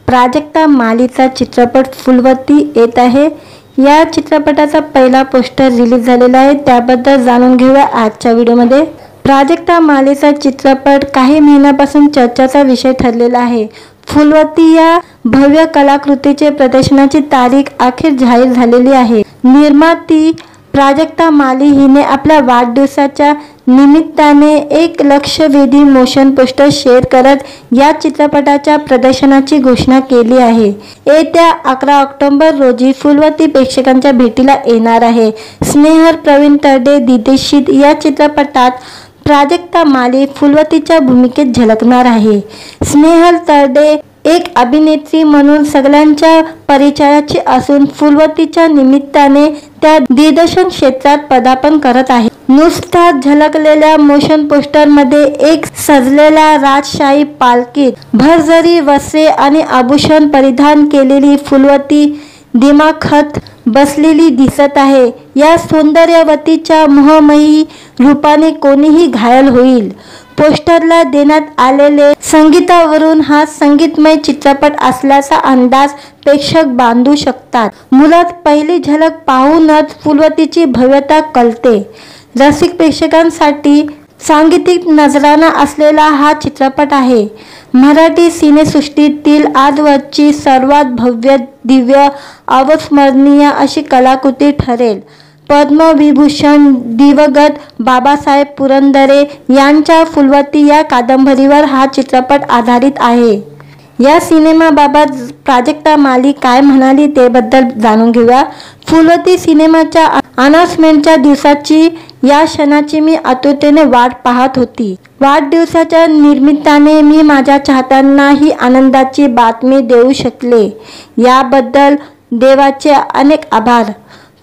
प्राजक्ता मालीचा चित्रपट फुलवती येत आहे. या चित्रपटाचा पहिला पोस्टर रिलीज झालेला आहे, त्याबद्दल जाणून घेऊया आजच्या व्हिडिओमध्ये. प्राजक्ता मालीचा चित्रपट काही महिन्यापासून चर्चेचा विषय ठरलेला आहे. फुलवती या भव्य कलाकृतीचे प्रदर्शनाची तारीख अखेर जाहीर झालेली आहे. निर्माती प्राजक्ता माली हिने आपल्या वाढदिवसाच्या निमित्ताने एक लक्षवेधी मोशन पोस्टर शेअर करत या चित्रपटाच्या प्रदर्शनाची घोषणा केली आहे. येत्या 11 ऑक्टोबर रोजी फुलवती प्रेक्षकांच्या भेटीला येणार आहे. स्नेहल प्रवीण तरडे दिग्दर्शित या चित्रपटात प्राजक्ता माली फुलवतीच्या भूमिकेत झलकणार आहे. स्नेहल तरडे एक अभिनेत्री म्हणून सगळ्यांच्या परिचयाची असून फुलवतीच्या निमित्ताने त्या दिग्दर्शन क्षेत्रात पदार्पण करत आहे. नुकताच झलकलेल्या मोशन पोस्टरमध्ये एक सजलेल्या राजशाही पालखीत भरजरी वस्त्रे आणि आभूषण परिधान केलेली फुलवती दिमाखात बसलेली दिसत आहे. या सौंदर्यवतीच्या मोहमयी रूपाने कोणीही घायल होईल. पोस्टरला देण्यात आलेले संगीतावरून हा संगीतमय चित्रपट असल्याचा अंदाज प्रेक्षक बांधू शकतात. मुळात पहिली झलक पाहूनच फुलवतीची भव्यता कळते. रसिक प्रेक्षकांसाठी सांगीतिक नजराणा असलेला हा चित्रपट आहे. मराठी सिनेसृष्टीतील आजवरची सर्वात भव्य, दिव्य, अविस्मरणीय अशी कलाकृती ठरेल. पद्मविभूषण दिवंगत बाबासाहेब पुरंदरे यांच्या फुलवती या कादंबरीवर हा चित्रपट आधारित आहे. या सिनेमाबाबत प्राजक्ता माली काय म्हणाली ते बद्दल जाणून घेऊया. फुलवती सिनेमाच्या अनाउन्समेंटच्या दिवसाची, या क्षणाची मी आतुरतेने वाट पाहत होती. वाढदिवसाच्या निमित्ताने मी माझ्या चाहत्यांना ही आनंदाची बातमी देऊ शकले, याबद्दल देवाचे अनेक आभार.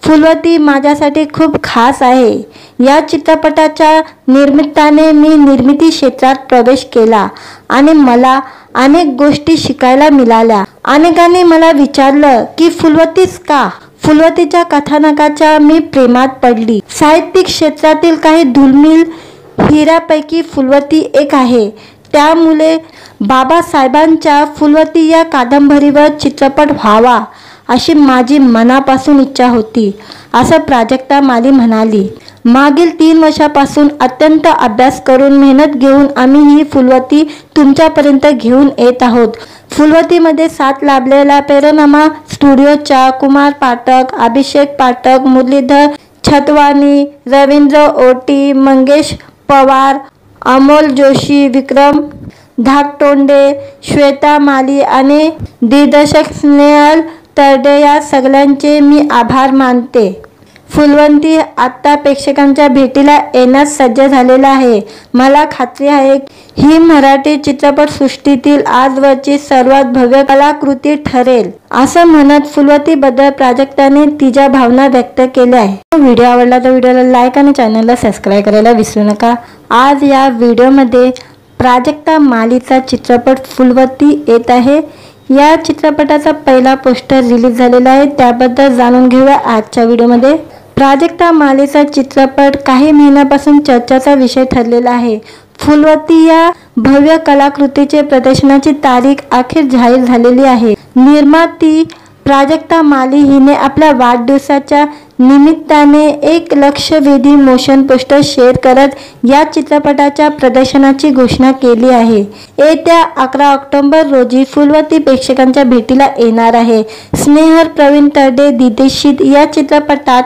फुलवती माझ्यासाठी खूप खास आहे. या चित्रपटाच्या निमित्ताने मी निर्मिती क्षेत्रात प्रवेश केला आणि मला अनेक गोष्टी शिकायला मिळाल्या. अनेकांनी मला विचारलं की फुलवतीच का? फुलवतीच्या कथानकाच्या मी प्रेमात पडली. साहित्यिक क्षेत्रातील काही दुर्मिळ हिऱ्यापैकी फुलवती एक आहे. त्यामुळे बाबासाहेबांच्या फुलवती या कादंबरीवर चित्रपट व्हावा अशी माझी मनापासून इच्छा होती, असं प्राजक्ता माली म्हणाली. मागील 3 वर्षापासून अत्यंत अभ्यास करून मेहनत घेऊन आम्ही ही फुलवती तुमच्यापर्यंत घेऊन येत आहोत. फुलवतीमध्ये साथ लाभलेला पेरोनामा स्टुडिओच्या कुमार पाठक, अभिषेक पाठक, मुरलीधर छतवानी, रवींद्र ओटी, मंगेश पवार, अमोल जोशी, विक्रम धाकटोंडे, श्वेता माली आणि दिग्दर्शक स्नेहल तरडे या सगळ्यांचे मी आभार मानते. फुलवती आता प्रेक्षकांच्या भेटीला येण्यास सज्ज झालेला आहे. मला खात्री आहे ही मराठी चित्रपटसृष्टीतील आजवरची सर्वात भव्य कलाकृती ठरेल, असं म्हणत फुलवतीबद्दल प्राजक्ताने तिच्या भावना व्यक्त केल्या आहे. व्हिडिओ आवडला तर व्हिडिओला लाईक आणि चॅनलला सबस्क्राईब करायला विसरू नका. आज या व्हिडिओमध्ये प्राजक्ता मालीचा चित्रपट फुलवती येत आहे. या चित्रपटाचा पहिला पोस्टर रिलीज झालेला आहे, त्याबद्दल जाणून घेऊया आजच्या व्हिडिओमध्ये. प्राजक्ता मालीचा चित्रपट काही महिन्यापासून चर्चेचा विषय ठरलेला आहे. फुलवती या भव्य कलाकृतीचे प्रदर्शनाची तारीख अखेर जाहीर झालेली आहे. निर्माती प्राजक्ता माली हिने आपल्या वाढदिवसाच्या निमित्ताने एक लक्षवेधी मोशन पोस्टर शेअर करत या चित्रपटाच्या प्रदर्शनाची घोषणा केली आहे. येत्या 11 ऑक्टोबर रोजी फुलवती प्रेक्षकांच्या भेटीला येणार आहे. स्नेहल प्रवीण तरडे दिग्दर्शित या चित्रपटात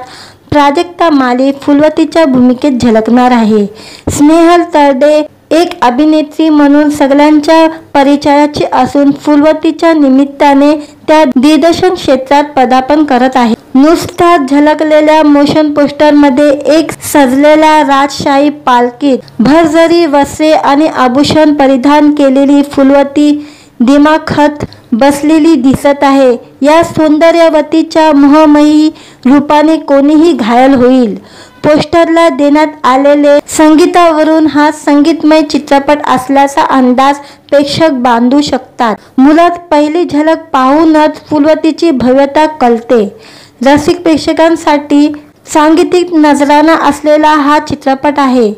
प्राजक्ता माली फुलवतीच्या भूमिकेत झलकणार आहे. स्नेहल तरडे एक अभिनेत्री म्हणून सगळ्यांच्या परिचयाची असून फुलवतीच्या निमित्ताने त्या दिग्दर्शन क्षेत्रात पदार्पण करत आहे. नुकताच झलकलेल्या मोशन पोस्टरमध्ये एक सजलेल्या राजशाही पालखीत भरजरी वस्त्रे आणि आभूषण परिधान केलेली फुलवती दिमाखात बसलेली दिसत आहे. या सौंदर्यवतीच्या मोहमयी रूपाने कोणीही घायल होईल. पोस्टरला देण्यात आलेले संगीतावरून हा संगीतमय चित्रपट असल्याचा अंदाज प्रेक्षक बांधू शकतात. मुळात पहिली झलक पाहूनच फुलवतीची भव्यता कळते. रसिक प्रेक्षकांसाठी सांगीतिक नजराणा असलेला हा चित्रपट आहे.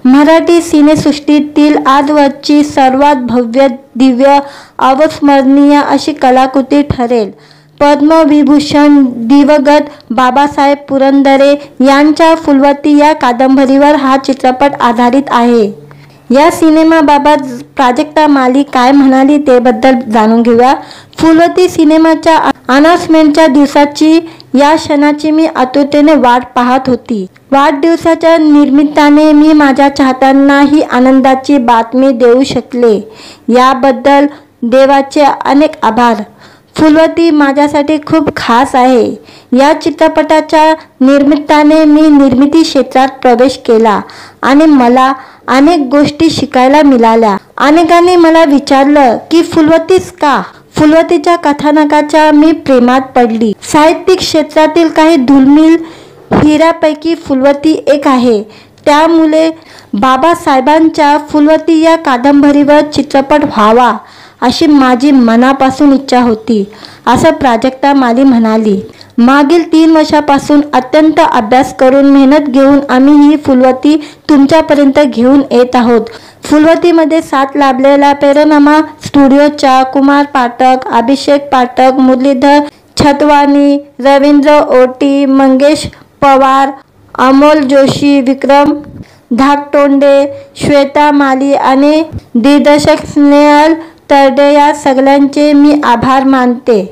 मराठी सिनेसृष्टीतील आजवरची सर्वात भव्य, दिव्य, अविस्मरणीय अशी कलाकृती ठरेल. पद्मविभूषण दिवंगत बाबासाहेब पुरंदरे यांच्या फुलवती या कादंबरीवर हा चित्रपट आधारित आहे. या सिनेमाबाबत प्राजक्ता माली काय म्हणाली ते बद्दल जाणून घेऊया. फुलवती सिनेमाच्या अनाउन्समेंटच्या दिवसाची, या क्षणाची मी आतुरतेने वाट पाहत होती. वाढदिवसाच्या निमित्ताने मी माझ्या चाहत्यांना ही आनंदाची बातमी देऊ शकले, याबद्दल देवाचे अनेक आभार. फुलवती माझ्यासाठी खूप खास आहे. या चित्रपटाच्या निमित्ताने मी निर्मिती क्षेत्रात प्रवेश केला आणि मला अनेक गोष्टी शिकायला मिळाल्या. अनेकांनी मला विचारलं की फुलवतीच का? फुलवतीच्या कथानकाच्या मी प्रेमात पडली. साहित्यिक क्षेत्रातील काही दुर्मिळ हिऱ्यापैकी फुलवती एक आहे. त्यामुळे बाबासाहेबांच्या फुलवती या कादंबरीवर चित्रपट व्हावा अशी माझी मनापासून इच्छा होती, असं प्राजक्ता माली म्हणाली. मागील 3 वर्षापासून अत्यंत अभ्यास करून मेहनत घेऊन आम्ही ही फुलवती तुमच्यापर्यंत घेऊन येत आहोत. फुलवतीमध्ये साथ लाभलेला पैरोनामा स्टुडिओच्या कुमार पाठक, अभिषेक पाठक, मुरलीधर छतवानी, रवींद्र ओटी, मंगेश पवार, अमोल जोशी, विक्रम धाकटोंडे, श्वेता माली आणि दिग्दर्शक स्नेहल तरडे या सगळ्यांचे मी आभार मानते.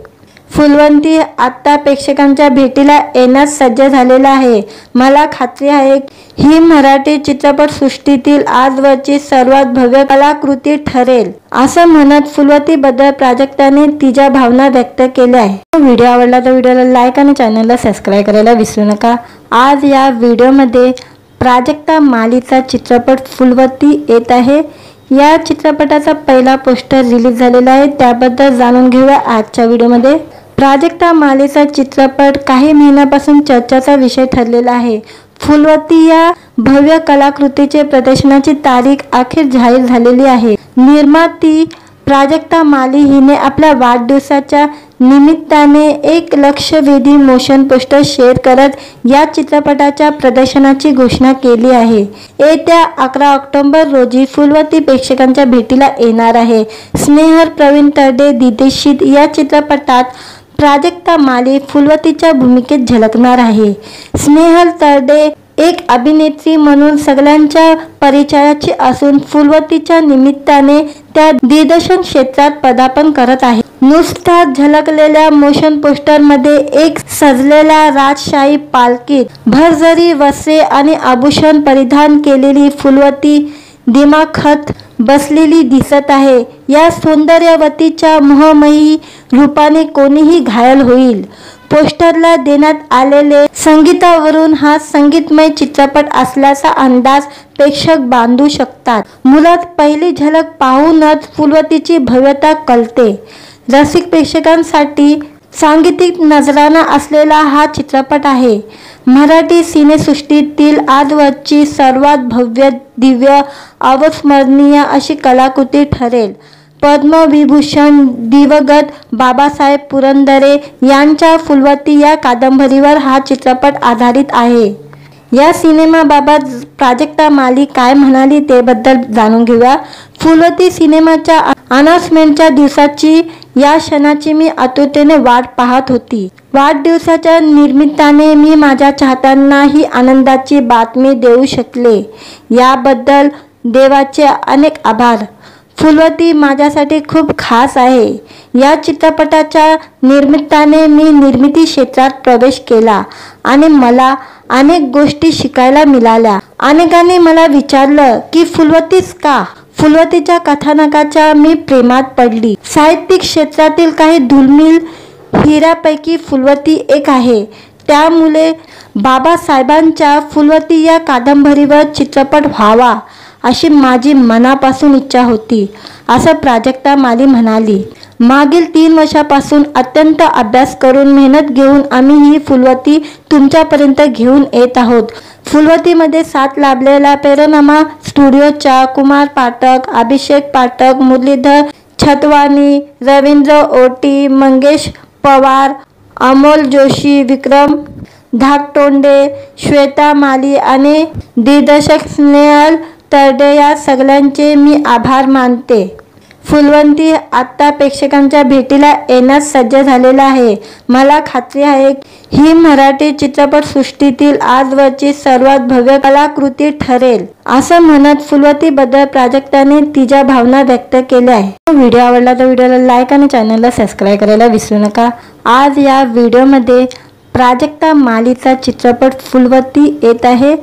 फुलवती आता प्रेक्षकांच्या भेटीला येण्यास सज्ज झालेला आहे. मला खात्री आहे ही मराठी चित्रपटसृष्टीतील आजवरची सर्वात भव्य कलाकृती ठरेल, असं म्हणत फुलवतीबद्दल प्राजक्ताने तिच्या भावना व्यक्त केल्या आहे. व्हिडिओ आवडला तर व्हिडिओला लाईक आणि चॅनलला सबस्क्राईब करायला विसरू नका. आज या व्हिडिओमध्ये प्राजक्ता मालीचा चित्रपट फुलवती येत आहे. या चित्रपटाचा पहिला पोस्टर रिलीज झालेला आहे, त्याबद्दल जाणून घेऊया आजच्या व्हिडिओमध्ये. प्राजक्ता मालीचा चित्रपट काही महिन्यापासून चर्चेचा विषय ठरलेला आहे. फुलवती या भव्य कलाकृतीचे प्रदर्शनाची तारीख अखेर जाहीर झालेली आहे. निर्माती प्राजक्ता माली हिने आपल्या वाढदिवसाच्या निमित्ताने एक लक्षवेधी मोशन पोस्टर शेअर करत या चित्रपटाच्या प्रदर्शनाची घोषणा केली आहे. येत्या 11 ऑक्टोबर रोजी फुलवती प्रेक्षकांच्या भेटीला येणार आहे. स्नेहल प्रवीण तरडे दिग्दर्शित या चित्रपटात प्राजक्ता माली फुलवतीच्या भूमिकेत झलकणार आहे. स्नेहल तरडे एक अभिनेत्री म्हणून सगळ्यांच्या परिचयाची असून फुलवतीच्या निमित्ताने त्या दिग्दर्शन क्षेत्रात पदार्पण करत आहे. नुकताच झलकलेल्या मोशन पोस्टरमध्ये एक सजलेल्या राजशाही पालखीत भरजरी वस्त्रे आणि आभूषण परिधान केलेली फुलवती दिमाखात बसलेली दिसत आहे. या सौंदर्यवतीच्या मोहमयी रूपाने कोणीही घायल होईल. पोस्टरला देण्यात आलेले संगीतावरून हा संगीतमय चित्रपट असल्याचा अंदाज प्रेक्षक बांधू शकतात. मुळात पहिली झलक पाहूनच फुलवतीची भव्यता कळते. रसिक प्रेक्षकांसाठी सांगीतिक नजराणा असलेला हा चित्रपट आहे. मराठी सिनेसृष्टीतील आजवरची सर्वात भव्य, दिव्य, अविस्मरणीय अशी कलाकृती ठरेल. पद्मविभूषण दिवंगत बाबासाहेब पुरंदरे यांच्या फुलवती या कादंबरीवर हा चित्रपट आधारित आहे. या सिनेमाबाबत प्राजक्ता माली काय म्हणाली ते बद्दल जाणून घेऊया. फुलवती सिनेमाच्या अनाउन्समेंटच्या दिवसाची या क्षणाची मी आतुरतेने वाट पाहत होती. वाढदिवसाच्या निमित्ताने मी माझ्या चाहत्यांना ही आनंदाची बातमी देऊ शकले, याबद्दल देवाचे अनेक आभार. फुलवती माझ्यासाठी खूप खास आहे. या चित्रपटाच्या निमित्ताने मी निर्मिती क्षेत्रात प्रवेश केला आणि मला अनेक गोष्टी शिकायला मिळाल्या. अनेकांनी मला विचारलं की फुलवतीच का? फुलवतीच्या कथानकाच्या मी प्रेमात पडली. साहित्यिक क्षेत्रातील काही दुर्मिळ हिऱ्यापैकी फुलवती एक आहे. त्यामुळे बाबासाहेबांच्या फुलवती या कादंबरीवर चित्रपट व्हावा अशी माझी मनापासून इच्छा होती, असं प्राजक्ता माली म्हणाली. मागील 3 वर्षापासून अत्यंत अभ्यास करून मेहनत घेऊन आम्ही ही फुलवती तुमच्यापर्यंत घेऊन येत आहोत. फुलवतीमध्ये साथ लाभलेला पैरोनामा स्टुडिओच्या कुमार पाठक, अभिषेक पाठक, मुरलीधर छतवानी, रवींद्र ओटी, मंगेश पवार, अमोल जोशी, विक्रम धाकटोंडे, श्वेता माली आणि दिग्दर्शक स्नेहल तरडे या सगळ्यांचे मी आभार मानते. फुलवती आता प्रेक्षकांच्या भेटीला येण्यास सज्ज झालेला आहे. मला खात्री आहे ही मराठी चित्रपटसृष्टीतील आजवरची सर्वात भव्य कलाकृती ठरेल, असं म्हणत फुलवतीबद्दल प्राजक्ताने तिच्या भावना व्यक्त केल्या आहे. व्हिडिओ आवडला तर व्हिडिओला लाईक आणि चॅनलला सबस्क्राईब करायला विसरू नका. आज या व्हिडिओमध्ये प्राजक्ता मालीचा चित्रपट फुलवती येत आहे.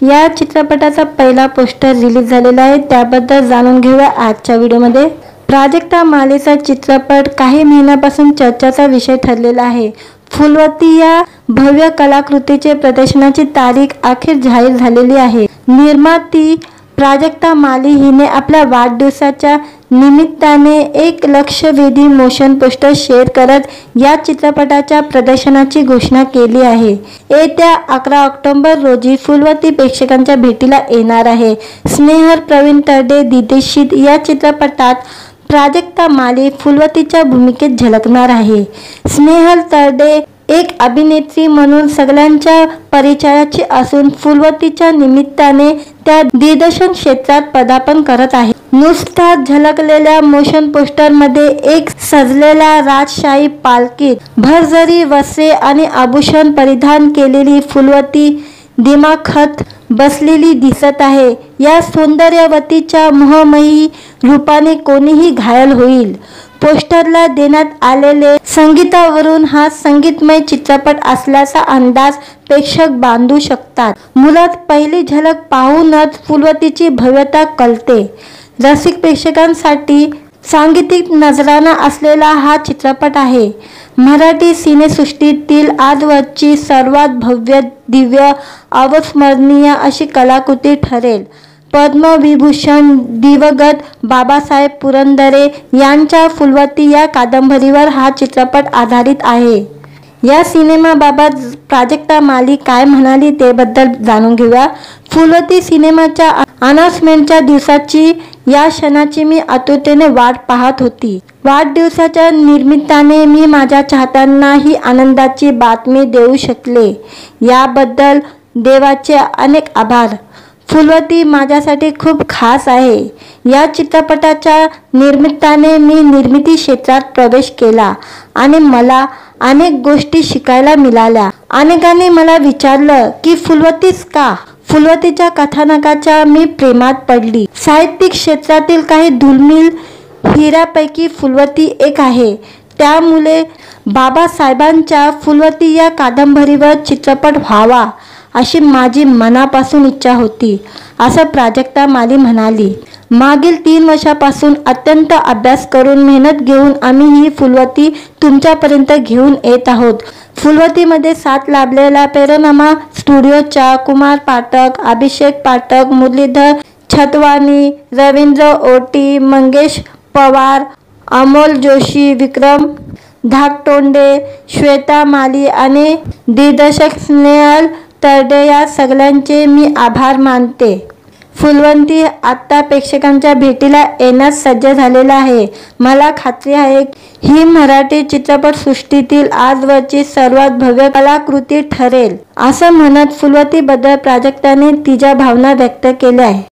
या चित्रपटाचा पहिला पोस्टर रिलीज झालेला आहे, त्याबद्दल जाणून घेऊया आजच्या व्हिडिओमध्ये. प्राजक्ता मालीचा चित्रपट काही महिन्यापासून चर्चेचा विषय ठरलेला आहे. फुलवती या भव्य कलाकृतीचे प्रदर्शनाची तारीख अखेर जाहीर झालेली आहे. निर्माती प्राजक्ता माली हिने आपल्या वाढदिवसाच्या निमित्ताने एक लक्षवेधी मोशन पोस्टर शेअर करत या चित्रपटाच्या प्रदर्शनाची घोषणा केली आहे. येत्या 11 ऑक्टोबर रोजी फुलवती प्रेक्षकांच्या भेटीला येणार आहे. स्नेहल प्रवीण तरडे दिग्दर्शित या चित्रपटात प्राजक्ता माली फुलवतीच्या भूमिकेत झलकणार आहे. स्नेहल तरडे एक अभिनेत्री म्हणून सगळ्यांच्या परिचयाची असून फुलवतीच्या निमित्ताने त्या दिग्दर्शन क्षेत्रात पदार्पण करत आहे। नुसत्याच झलकलेल्या मोशन पोस्टरमध्ये एक सजलेल्या राजशाही पालखीत भरजरी वस्त्रे आणि आभूषण परिधान केलेली फुलवती दिमाखात बसलेली दिसत आहे। या सौंदर्यवतीच्या मोहमयी रूपाने कोणीही घायल होईल। पोस्टरला देण्यात आलेले संगीतावरून हा संगीतमय चित्रपट असल्याचा अंदाज प्रेक्षक बांधू शकतात। मुळात पहिली झलक पाहूनच फुलवतीची भव्यता कळते। रसिक प्रेक्षकांसाठी सांगीतिक नजराणा असलेला हा चित्रपट आहे। मराठी सिनेसृष्टीतील आजवरची सर्वात भव्य, दिव्य, अविस्मरणीय अशी कलाकृती ठरेल। पद्मविभूषण दिवंगत बाबासाहेब पुरंदरे यांच्या फुलवती या कादंबरीवर हा चित्रपट आधारित आहे। या सिनेमाबाबत प्राजक्ता माली काय म्हणाली ते बद्दल जाणून घेऊया। फुलवती सिनेमाच्या अनाउन्समेंटच्या दिवसाची या क्षणाची मी आतुरतेने वाट पाहत होती। वाढदिवसाच्या निमित्ताने मी माझ्या चाहत्यांना ही आनंदाची बातमी देऊ शकले याबद्दल देवाचे अनेक आभार। फुलवती माझ्यासाठी खूप खास आहे। या चित्रपटाच्या निमित्ताने मी निर्मिती क्षेत्रात प्रवेश केला आणि मला अनेक गोष्टी शिकायला मिळाल्या। अनेकांनी मला विचारलं की फुलवतीच का? फुलवतीच्या कथानकाच्या मी प्रेमात पडली। साहित्यिक क्षेत्रातील काही दुर्मिळ हिऱ्यापैकी फुलवती एक आहे। त्यामुळे बाबासाहेबांच्या फुलवती या कादंबरीवर चित्रपट व्हावा अशी माझी मनापासून इच्छा होती, असं प्राजक्ता माली म्हणाली। मागील 3 वर्षापासून अत्यंत अभ्यास करून मेहनत घेऊन आम्ही ही फुलवती तुमच्यापर्यंत घेऊन येत आहोत। फुलवतीमध्ये साथ लाभलेला पैनोरमा स्टुडिओच्या कुमार पाठक, अभिषेक पाठक, मुरलीधर छतवानी, रवींद्र ओटी, मंगेश पवार, अमोल जोशी, विक्रम धाकटोंडे, श्वेता माली आणि दिग्दर्शक स्नेहल तरडे या सगळ्यांचे मी आभार मानते। फुलवती आता प्रेक्षकांच्या भेटीला येण्यास सज्ज झालेला आहे। मला खात्री आहे ही मराठी चित्रपटसृष्टीतील आजवरची सर्वात भव्य कलाकृती ठरेल, असं म्हणत फुलवतीबद्दल प्राजक्ताने तिच्या भावना व्यक्त केल्या आहेत।